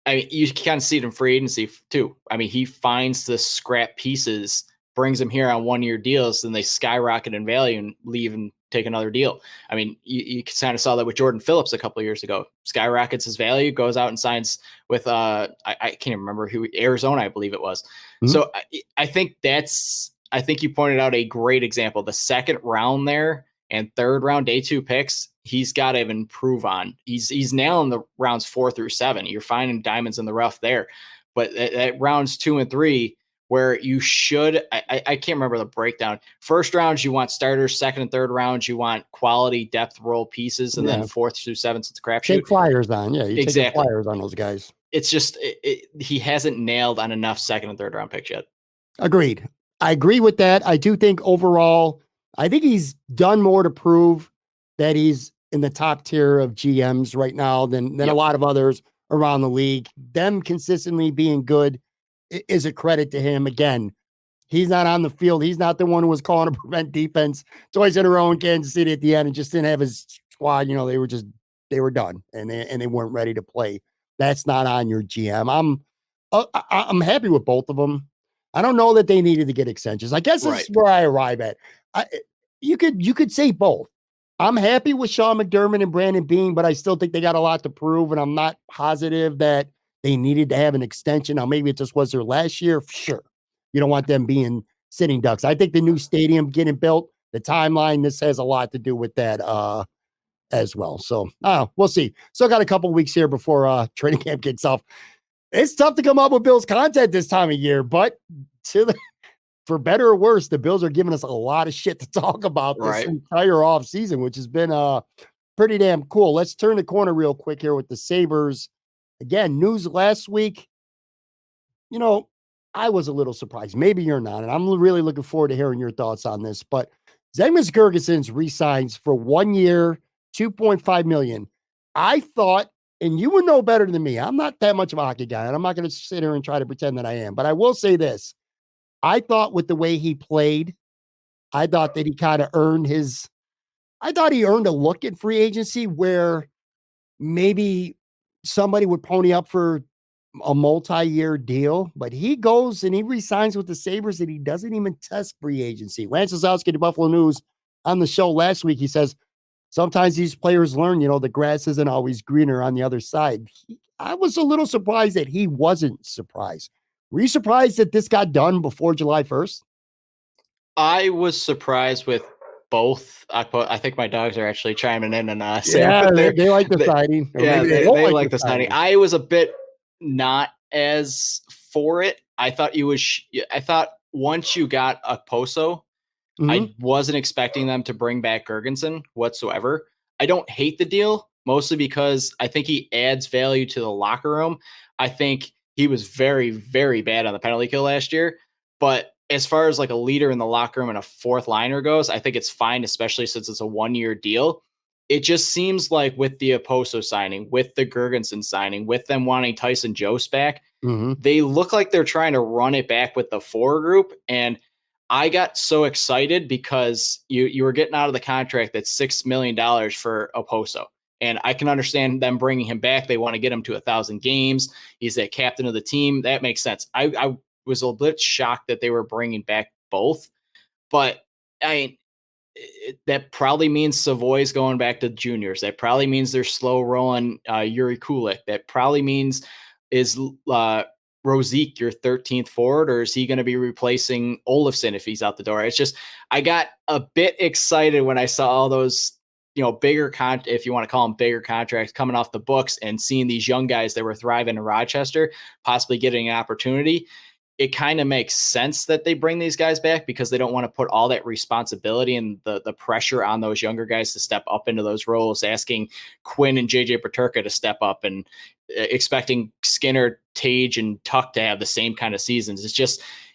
[SPEAKER 2] I mean, you kind of see it in free agency too. I mean, he finds the scrap pieces, brings them here on 1-year deals, then they skyrocket in value and leave and take another deal. I mean, you kind of saw that with Jordan Phillips a couple of years ago. Skyrockets his value, goes out and signs with I can't even remember who, Arizona, I believe it was.
[SPEAKER 1] Mhm.
[SPEAKER 2] So I think you pointed out a great example. The second round there and third round day 2 picks, he's got to improve on. He's nailing the rounds 4 through 7. You're finding diamonds in the rough there, but at rounds 2 and 3, where you should, I can't remember the breakdown. First rounds, you want starters. Second and third rounds, you want quality depth role pieces, and then 4th through 7th, it's a crapshoot.
[SPEAKER 1] Take flyers on. Yeah, you
[SPEAKER 2] exactly.
[SPEAKER 1] take flyers on those guys.
[SPEAKER 2] It's just he hasn't nailed on enough second and third round picks yet.
[SPEAKER 1] Agreed. I agree with that. I do think overall, I think he's done more to prove that he's in the top tier of GMs right now than a lot of others around the league. Them consistently being good is a credit to him. Again, he's not on the field. He's not the one who was calling to prevent defense twice in a row in Kansas City at the end and just didn't have his squad. You know, they were done and they weren't ready to play. That's not on your GM. I'm happy with both of them. I don't know that they needed to get extensions. I guess this is where I arrive at. You could say both. I'm happy with Sean McDermott and Brandon Beane, but I still think they got a lot to prove, and I'm not positive that they needed to have an extension. Now, maybe it just was their last year. Sure. You don't want them being sitting ducks. I think the new stadium getting built, the timeline, this has a lot to do with that as well. So we'll see. Still got a couple weeks here before training camp kicks off. It's tough to come up with Bills content this time of year, but for better or worse, the Bills are giving us a lot of shit to talk about this entire offseason, which has been pretty damn cool. Let's turn the corner real quick here with the Sabres. Again, news last week. You know, I was a little surprised. Maybe you're not, and I'm really looking forward to hearing your thoughts on this. But Zemgus Girgensons re-signs for 1 year, $2.5 million. I thought, and you would know better than me, I'm not that much of a hockey guy, and I'm not going to sit here and try to pretend that I am. But I will say this. I thought with the way he played, I thought that he kind of earned he earned a look at free agency where maybe somebody would pony up for a multi-year deal, but he goes and he resigns with the Sabres and he doesn't even test free agency. Lance Zazowski, the Buffalo News, on the show last week, he says, sometimes these players learn, the grass isn't always greener on the other side. I was a little surprised that he wasn't surprised. Were you surprised that this got done before July 1st?
[SPEAKER 2] I was surprised with both. I think my dogs are actually chiming in and
[SPEAKER 1] saying they like the signing.
[SPEAKER 2] Yeah, they like the signing. I was a bit not as for it. I thought once you got Okposo, I wasn't expecting them to bring back Girgensson whatsoever. I don't hate the deal, mostly because I think he adds value to the locker room. I think he was very, very bad on the penalty kill last year. But as far as like a leader in the locker room and a fourth liner goes, I think it's fine, especially since it's a 1-year deal. It just seems like with the Okposo signing, with the Girgensson signing, with them wanting Tyson Jost back, they look like they're trying to run it back with the 4 group. And I got so excited because you were getting out of the contract that's $6 million for Okposo. And I can understand them bringing him back. They want to get him to 1,000 games. He's the captain of the team. That makes sense. I was a bit shocked that they were bringing back both. But, I mean, that probably means Savoy's going back to juniors. That probably means they're slow rolling Yuri Kulik. That probably means is Rosique your 13th forward, or is he going to be replacing Olofsson if he's out the door? It's just, I got a bit excited when I saw all those, bigger if you want to call them bigger contracts coming off the books and seeing these young guys that were thriving in Rochester possibly getting an opportunity. it kind of makes sense that they bring these guys back because they don't want to put all that responsibility and the pressure on those younger guys to step up into those roles, asking Quinn and JJ Peterka to step up and expecting Skinner, Tage, and Tuck to have the same kind of seasons.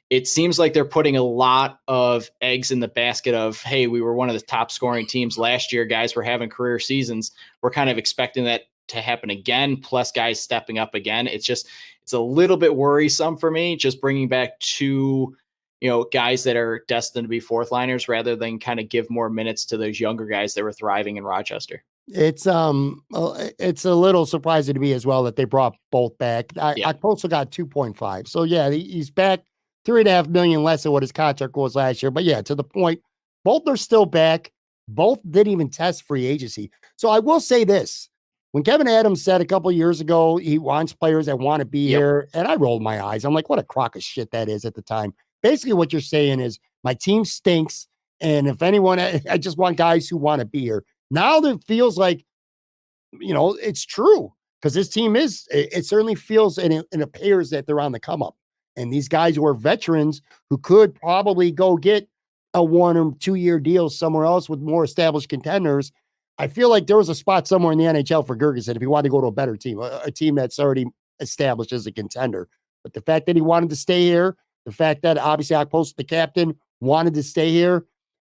[SPEAKER 2] It seems like they're putting a lot of eggs in the basket of, hey, we were one of the top scoring teams last year. Guys were having career seasons. We're kind of expecting that to happen again, plus guys stepping up again. It's a little bit worrisome for me, just bringing back two, guys that are destined to be fourth liners rather than kind of give more minutes to those younger guys that were thriving in Rochester.
[SPEAKER 1] It's a little surprising to me as well that they brought both back. Okposo got 2.5. So yeah, he's back $3.5 million less than what his contract was last year. But yeah, to the point, both are still back. Both didn't even test free agency. So I will say this. When Kevin Adams said a couple of years ago, he wants players that want to be here, and I rolled my eyes. I'm like, what a crock of shit that is at the time. Basically, what you're saying is my team stinks, and if anyone, I just want guys who want to be here. Now that feels like, it's true because this team it certainly feels and it appears that they're on the come up. And these guys who are veterans who could probably go get a 1 or 2 year deal somewhere else with more established contenders. I feel like there was a spot somewhere in the NHL for Gergensen if he wanted to go to a better team, a team that's already established as a contender. But the fact that he wanted to stay here, the fact that obviously Okposo, the captain, wanted to stay here,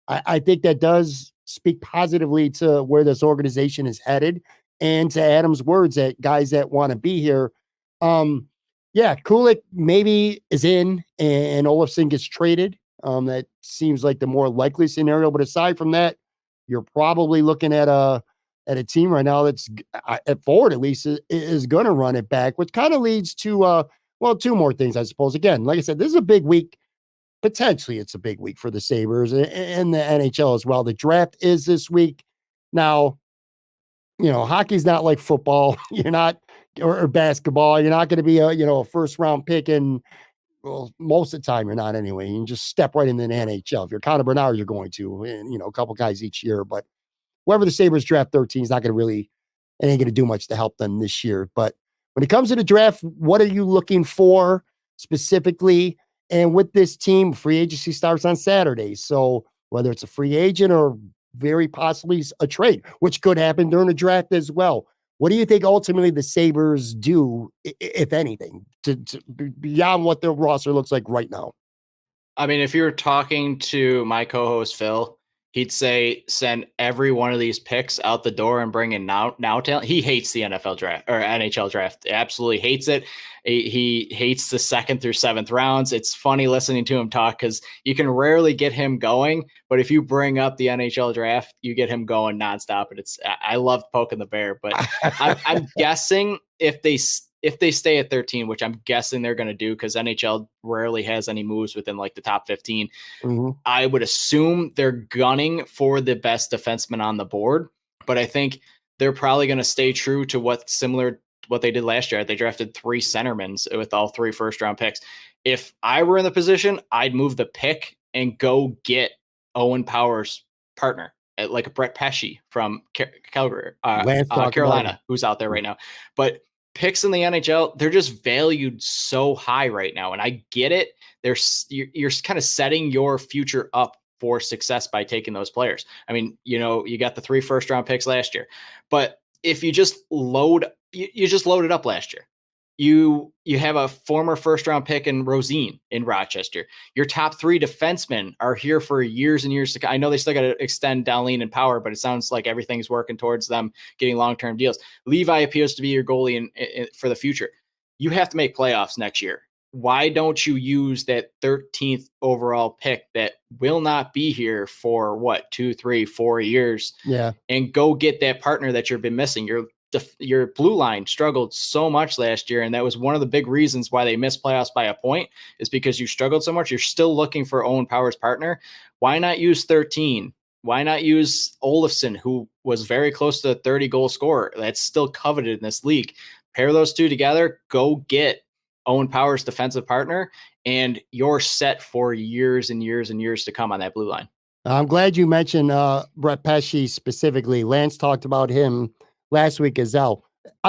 [SPEAKER 1] I think that does speak positively to where this organization is headed. And to Adam's words that guys that want to be here, Kulik maybe is in and Olofsson gets traded. That seems like the more likely scenario. But aside from that, you're probably looking at a team right now that's at forward at least is going to run it back, which kind of leads to two more things, I suppose. Again, like I said, this is a big week. Potentially, it's a big week for the Sabres and the NHL as well. The draft is this week. Now, hockey's not like football. You're not or basketball. You're not going to be a first round pick and. Well, most of the time you're not anyway. You can just step right into the NHL. If you're Connor Bernard, you're going to, and a couple guys each year. But whoever the Sabres draft 13 is not going to it ain't going to do much to help them this year. But when it comes to the draft, what are you looking for specifically? And with this team, free agency starts on Saturday. So whether it's a free agent or very possibly a trade, which could happen during the draft as well. What do you think ultimately the Sabres do, if anything, to beyond what their roster looks like right now?
[SPEAKER 2] I mean, if you were talking to my co-host Phil, he'd say send every one of these picks out the door and bring in now talent. He hates the NFL draft or NHL draft. Absolutely hates it. He hates the 2nd through 7th rounds. It's funny listening to him talk because you can rarely get him going, but if you bring up the NHL draft, you get him going nonstop. And I love poking the bear, but I'm guessing if they stay at 13, which I'm guessing they're going to do because NHL rarely has any moves within like the top 15. Mm-hmm. I would assume they're gunning for the best defenseman on the board, but I think they're probably going to stay true to what they did last year. They drafted 3 centermans with all 3 first-round picks. If I were in the position, I'd move the pick and go get Owen Power's partner, like a Brett Pesce from Calgary, Carolina, who's out there right now. But picks in the NHL, they're just valued so high right now. And I get it. You're kind of setting your future up for success by taking those players. I mean, you got the 3 first-round picks last year, but if you just loaded up last year. You have a former first-round pick in Rosine in Rochester. Your top 3 defensemen are here for years and years to come. I know they still got to extend Dahlen and Power, but it sounds like everything's working towards them getting long-term deals. Levi appears to be your goalie for the future. You have to make playoffs next year. Why don't you use that 13th overall pick that will not be here for 2, 3, 4 years?
[SPEAKER 1] Yeah.
[SPEAKER 2] And go get that partner that you've been missing. Your blue line struggled so much last year, and that was one of the big reasons why they missed playoffs by a point, is because you struggled so much. You're still looking for Owen Power's partner. Why not use 13? Why not use Olofsson, who was very close to a 30-goal scorer that's still coveted in this league? Pair those two together, go get Owen Power's defensive partner, and you're set for years and years and years to come on that blue line.
[SPEAKER 1] I'm glad you mentioned Brett Pesce specifically. Lance talked about him last week as well.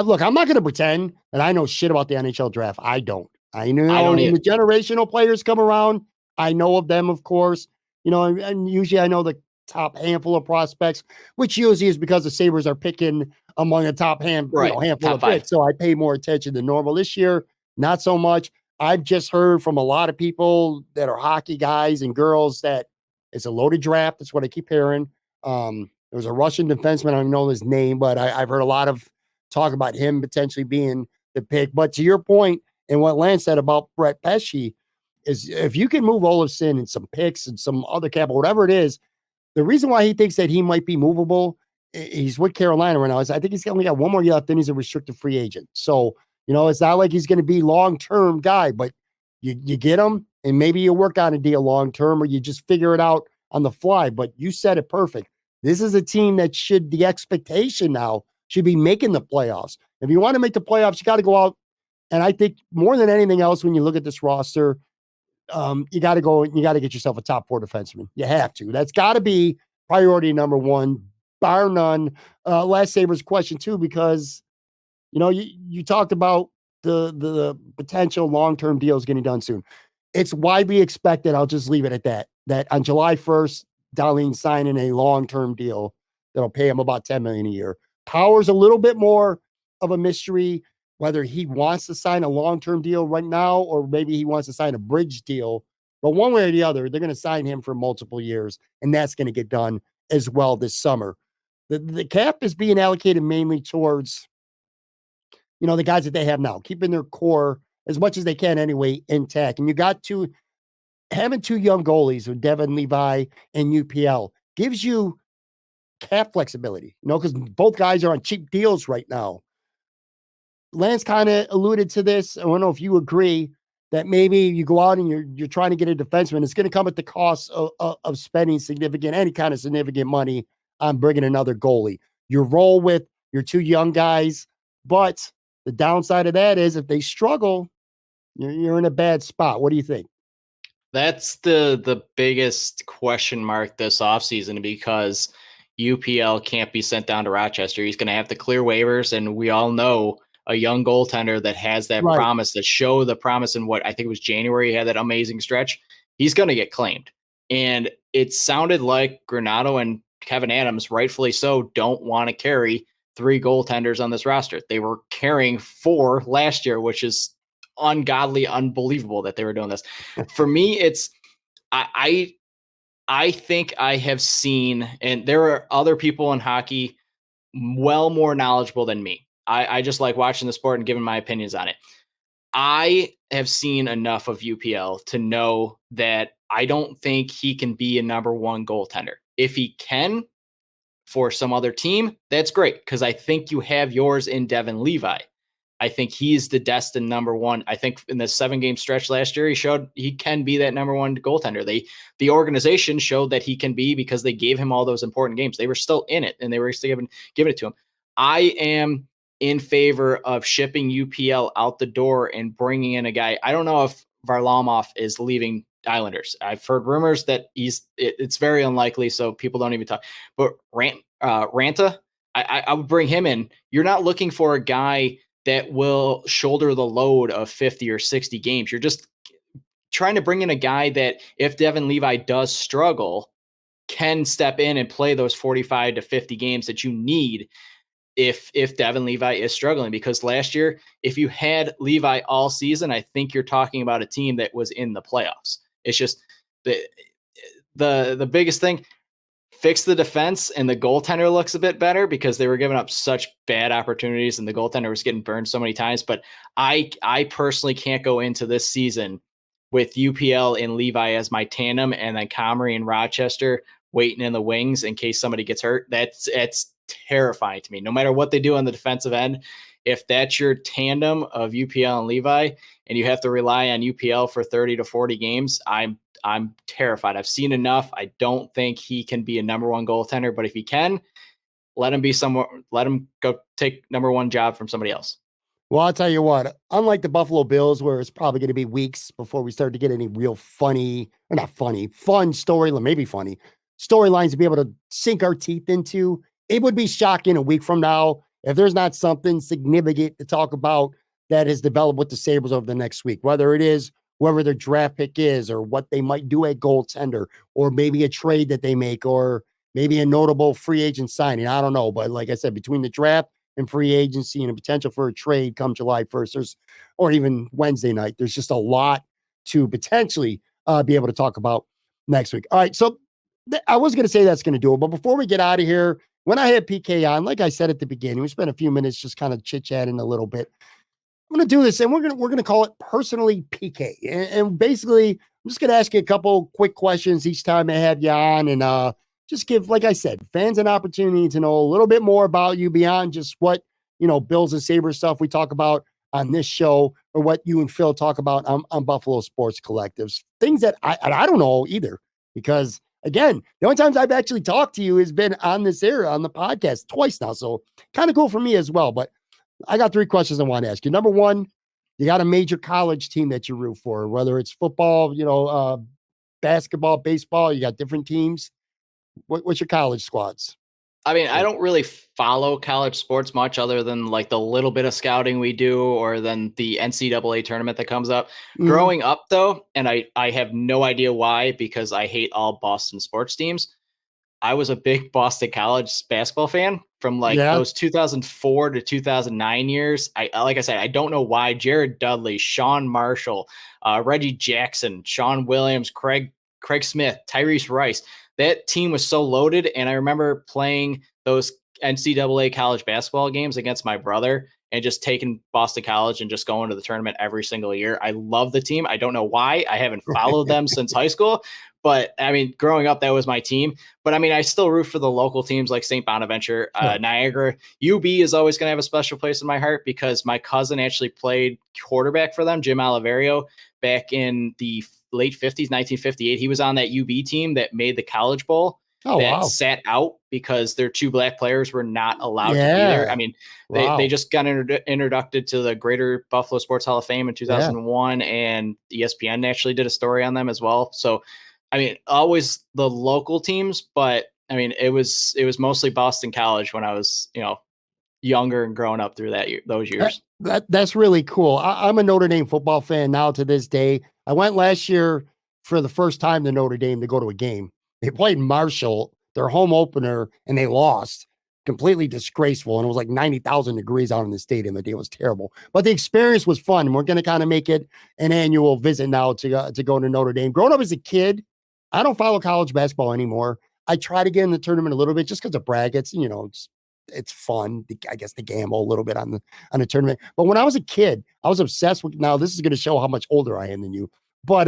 [SPEAKER 1] Look, I'm not going to pretend that I know shit about the NHL draft. I don't. I know
[SPEAKER 2] I don't
[SPEAKER 1] when
[SPEAKER 2] either.
[SPEAKER 1] the generational players come around, I know of them, of course. And usually I know the top handful of prospects, which usually is because the Sabres are picking among a top
[SPEAKER 2] Right.
[SPEAKER 1] handful
[SPEAKER 2] Top
[SPEAKER 1] of
[SPEAKER 2] 5.
[SPEAKER 1] picks. So I pay more attention than normal this year. Not so much. I've just heard from a lot of people that are hockey guys and girls that it's a loaded draft. That's what I keep hearing. There was a Russian defenseman. I don't know his name, but I've heard a lot of talk about him potentially being the pick. But to your point, and what Lance said about Brett Pesce is if you can move Olofsson and some picks and some other capital, whatever it is, the reason why he thinks that he might be movable, he's with Carolina right now, is I think he's only got one more year left, then he's a restricted free agent. So, it's not like he's going to be long-term guy, but you get him and maybe you work on a deal long-term or you just figure it out on the fly. But you said it perfect. This is a team that the expectation now should be making the playoffs. If you want to make the playoffs, you got to go out. And I think more than anything else, when you look at this roster, you got to go, you got to get yourself a top 4 defenseman. You have to. That's got to be priority number 1, bar none. Last Sabres question too, because, you talked about the potential long-term deals getting done soon. It's widely expected. I'll just leave it at that on July 1st, Dahlin's signing a long-term deal that'll pay him about $10 million a year. Power's a little bit more of a mystery, whether he wants to sign a long-term deal right now or maybe he wants to sign a bridge deal. But one way or the other, they're going to sign him for multiple years, and that's going to get done as well this summer. The cap is being allocated mainly towards, the guys that they have now, keeping their core as much as they can anyway intact. And you got having 2 young goalies with Devin Levi and UPL gives you cap flexibility, because both guys are on cheap deals right now. Lance kind of alluded to this. I don't know if you agree that maybe you go out and you're trying to get a defenseman. It's going to come at the cost of spending any kind of significant money on bringing another goalie. You roll with your 2 young guys, but the downside of that is if they struggle, you're in a bad spot. What do you think?
[SPEAKER 2] That's the biggest question mark this offseason because UPL can't be sent down to Rochester. He's going to have to clear waivers, and we all know a young goaltender that has that
[SPEAKER 1] Right.
[SPEAKER 2] promise, that show the promise in what I think it was January, he had that amazing stretch. He's going to get claimed. And it sounded like Granato and Kevin Adams, rightfully so, don't want to carry 3 goaltenders on this roster. They were carrying 4 last year, which is ungodly, unbelievable that they were doing this. For me, it's I think I have seen, and there are other people in hockey well more knowledgeable than me. I just like watching the sport and giving my opinions on it. I have seen enough of UPL to know that I don't think he can be a number 1 goaltender. If he can for some other team, that's great because I think you have yours in Devin Levi. I think he's the destined number 1. I think in the 7-game stretch last year, he showed he can be that number 1 goaltender. The organization showed that he can be because they gave him all those important games. They were still in it and they were still giving it to him. I am in favor of shipping UPL out the door and bringing in a guy. I don't know if Varlamov is leaving Islanders. I've heard rumors that it's very unlikely, so people don't even talk. But Ranta, I would bring him in. You're not looking for a guy that will shoulder the load of 50 or 60 games. You're just trying to bring in a guy that if Devin Levi does struggle, can step in and play those 45 to 50 games that you need if Devin Levi is struggling. Because last year, if you had Levi all season, I think you're talking about a team that was in the playoffs. It's just the biggest thing. Fix the defense and the goaltender looks a bit better because they were giving up such bad opportunities and the goaltender was getting burned so many times. But I personally can't go into this season with UPL and Levi as my tandem and then Comrie and Rochester waiting in the wings in case somebody gets hurt. That's terrifying to me. No matter what they do on the defensive end, if that's your tandem of UPL and Levi and you have to rely on UPL for 30 to 40 games, I'm terrified. I've seen enough. I don't think he can be a number 1 goaltender, but if he can, let him go take number 1 job from somebody else.
[SPEAKER 1] Well, I'll tell you what, unlike the Buffalo Bills, where it's probably going to be weeks before we start to get any real fun storyline, maybe funny storylines to be able to sink our teeth into, it would be shocking a week from now if there's not something significant to talk about that has developed with the Sabres over the next week, whether it is whoever their draft pick is or what they might do at goaltender or maybe a trade that they make or maybe a notable free agent signing. I don't know. But like I said, between the draft and free agency and a potential for a trade come July 1st, or even Wednesday night, there's just a lot to potentially be able to talk about next week. All right. So I was going to say that's going to do it. But before we get out of here, when I had PK on, like I said at the beginning, we spent a few minutes just kind of chit-chatting a little bit. I'm going to do this, and we're going to call it personally PK. And basically, I'm just going to ask you a couple quick questions each time I have you on, and just give, like I said, fans an opportunity to know a little bit more about you beyond just what Bills and Sabres stuff we talk about on this show, or what you and Phil talk about on Buffalo Sports Collectives. Things that I don't know either, because again, the only times I've actually talked to you has been on this era on the podcast twice now, so kind of cool for me as well. But I got 3 questions I want to ask you. Number one, you got a major college team that you root for, whether it's football, basketball, baseball, you got different teams. What's your college squads?
[SPEAKER 2] I mean, I don't really follow college sports much other than like the little bit of scouting we do or then the NCAA tournament that comes up.
[SPEAKER 1] Mhm.
[SPEAKER 2] Growing up, though, and I have no idea why, because I hate all Boston sports teams. I was a big Boston College basketball fan from like
[SPEAKER 1] Yeah.
[SPEAKER 2] those 2004 to 2009 years. Like I said, I don't know why. Jared Dudley, Sean Marshall, Reggie Jackson, Sean Williams, Craig Smith, Tyrese Rice. That team was so loaded, and I remember playing those NCAA college basketball games against my brother and just taking Boston College and just going to the tournament every single year. I love the team. I don't know why. I haven't followed them since high school, but I mean, growing up, that was my team. But I mean, I still root for the local teams like St. Bonaventure, Niagara. UB is always going to have a special place in my heart because my cousin actually played quarterback for them, Jim Oliverio, back in the late 50s, 1958. He was on that UB team that made the College Bowl sat out because their 2 black players were not allowed to be there. I mean, they just got introduced to the Greater Buffalo Sports Hall of Fame in 2001, and ESPN actually did a story on them as well. So, I mean, always the local teams, but I mean, it was mostly Boston College when I was, younger and growing up through those years.
[SPEAKER 1] That's really cool. I'm a Notre Dame football fan now to this day. I went last year for the first time to Notre Dame to go to a game. They played Marshall, their home opener, and they lost. Completely disgraceful. And it was like 90,000 degrees out in the stadium. The day was terrible. But the experience was fun. And we're going to kind of make it an annual visit now to go to Notre Dame. Growing up as a kid, I don't follow college basketball anymore. I try to get in the tournament a little bit just because of brackets. It's fun, I guess, to gamble a little bit on the tournament. But when I was a kid, I was obsessed with. Now this is going to show how much older I am than you. But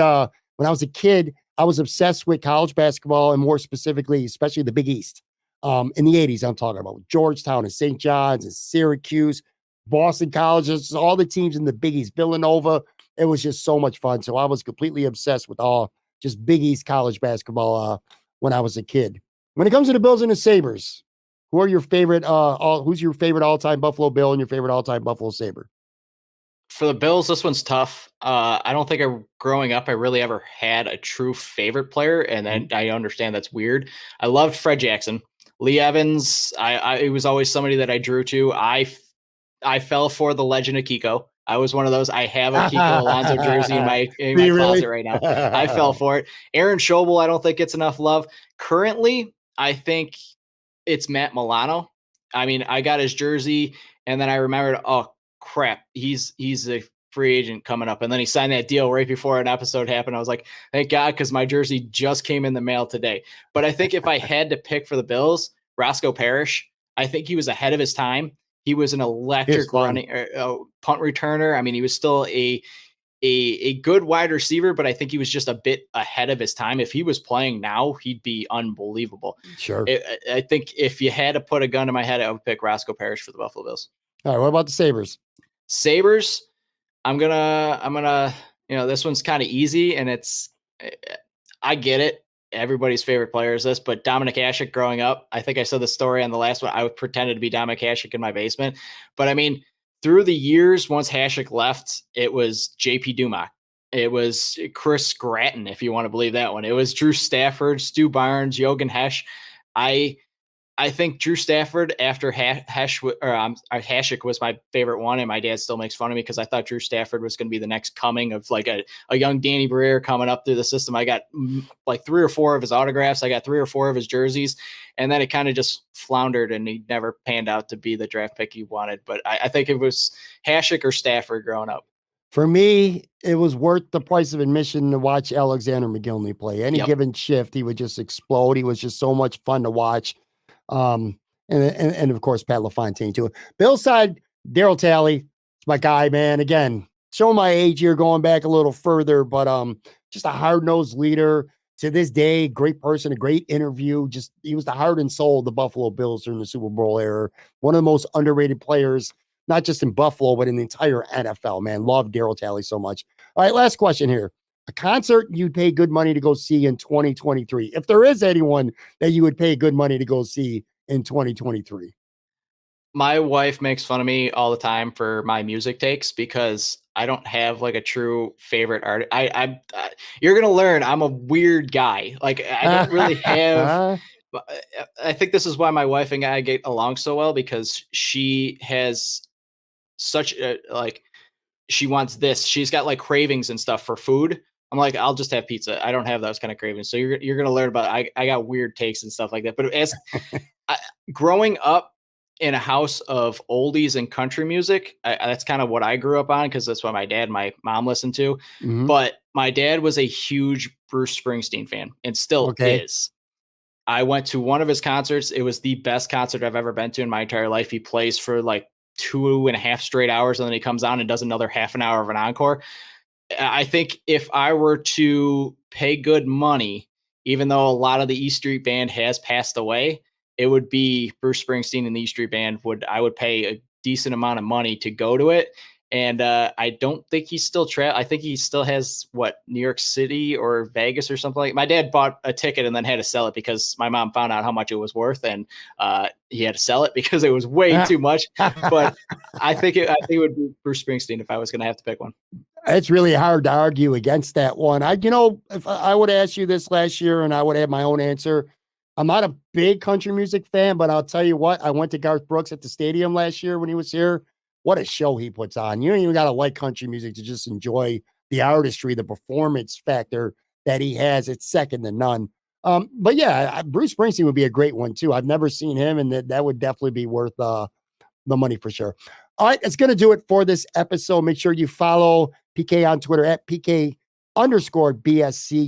[SPEAKER 1] when I was a kid, I was obsessed with college basketball, and more specifically, especially the Big East. In the 80s, I'm talking about Georgetown and St. John's and Syracuse, Boston colleges, all the teams in the Big East, Villanova. It was just so much fun. So I was completely obsessed with all just Big East college basketball when I was a kid. When it comes to the Bills and the Sabres, who are your favorite? Who's your favorite all-time Buffalo Bill and your favorite all-time Buffalo Sabre?
[SPEAKER 2] For the Bills, this one's tough. I don't think growing up, I really ever had a true favorite player, and then I understand that's weird. I loved Fred Jackson. Lee Evans, it was always somebody that I drew to. I fell for the legend of Kiko. I was one of those. I have a Kiko Alonso jersey in my closet right now. I fell for it. Aaron Schobel, I don't think gets enough love. Currently, I think it's Matt Milano. I mean, I got his jersey, and then I remembered, oh crap, he's a free agent coming up, and then he signed that deal right before an episode happened. I was like, thank God, because my jersey just came in the mail today. But I think if I had to pick for the Bills, Roscoe Parrish, I think he was ahead of his time. He was an electric punt returner. I mean, he was still a good wide receiver, but I think he was just a bit ahead of his time. If he was playing now, he'd be unbelievable.
[SPEAKER 1] Sure.
[SPEAKER 2] I think if you had to put a gun to my head, I would pick Roscoe Parrish for the Buffalo Bills.
[SPEAKER 1] All right. What about the Sabres?
[SPEAKER 2] Sabres, I'm gonna, this one's kind of easy, and I get it. Everybody's favorite player is this, but Dominic Hasek growing up, I think I saw the story on the last one. I pretended to be Dominic Hasek in my basement, but I mean, through the years, once Hasek left, it was JP Dumock. It was Chris Scranton, if you want to believe that one. It was Drew Stafford, Stu Barnes, Jochen Hesch. I I think Drew Stafford after Hasek was my favorite one, and my dad still makes fun of me because I thought Drew Stafford was going to be the next coming of like a young Danny Briere coming up through the system. I got like 3 or 4 of his autographs. I got 3 or 4 of his jerseys, and then it kind of just floundered, and he never panned out to be the draft pick he wanted. But I think it was Hasek or Stafford growing up.
[SPEAKER 1] For me, it was worth the price of admission to watch Alexander McGillney play. Any given shift, he would just explode. He was just so much fun to watch. And of course, Pat LaFontaine too. Bill's side, Daryl Talley, it's my guy, man. Again, showing my age here, going back a little further, but just a hard-nosed leader to this day. Great person, a great interview. Just he was the heart and soul of the Buffalo Bills during the Super Bowl era. One of the most underrated players, not just in Buffalo, but in the entire NFL, man. Love Daryl Talley so much. All right, last question here. A concert you'd pay good money to go see in 2023. If there is anyone that you would pay good money to go see in 2023.
[SPEAKER 2] My wife makes fun of me all the time for my music takes because I don't have like a true favorite artist. You're going to learn I'm a weird guy. Like I don't really have, I think this is why my wife and I get along so well, because she has such a, like, she wants this. She's got like cravings and stuff for food. I'm like, I'll just have pizza. I don't have those kind of cravings. So you're going to learn about, I got weird takes and stuff like that. But as growing up in a house of oldies and country music, that's kind of what I grew up on, because that's what my dad and my mom listened to.
[SPEAKER 1] Mhm.
[SPEAKER 2] But my dad was a huge Bruce Springsteen fan and still is. I went to one of his concerts. It was the best concert I've ever been to in my entire life. He plays for like 2.5 straight hours, and then he comes on and does another half an hour of an encore. I think if I were to pay good money, even though a lot of the E Street Band has passed away, it would be Bruce Springsteen and the E Street Band. I would pay a decent amount of money to go to it. And I don't think he's still I think he still has New York City or Vegas or something like that. My dad bought a ticket and then had to sell it because my mom found out how much it was worth, and he had to sell it because it was way too much. But I think it would be Bruce Springsteen if I was going to have to pick one.
[SPEAKER 1] It's really hard to argue against that one. If I would ask you this last year and I would have my own answer, I'm not a big country music fan, but I'll tell you what, I went to Garth Brooks at the stadium last year when he was here. What a show he puts on. You don't even got to like country music to just enjoy the artistry, the performance factor that he has. It's second to none. But yeah, Bruce Springsteen would be a great one too. I've never seen him, and that would definitely be worth the money for sure. All right, that's going to do it for this episode. Make sure you follow PK on Twitter at PK_BSC.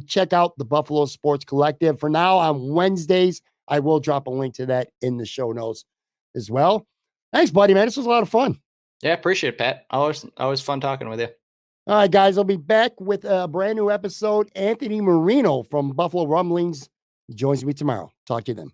[SPEAKER 1] Check out the Buffalo Sports Collective. For now, on Wednesdays, I will drop a link to that in the show notes as well. Thanks, buddy, man. This was a lot of fun.
[SPEAKER 2] Yeah, appreciate it, Pat. Always fun talking with you.
[SPEAKER 1] All right, guys, I'll be back with a brand new episode. Anthony Marino from Buffalo Rumblings joins me tomorrow. Talk to you then.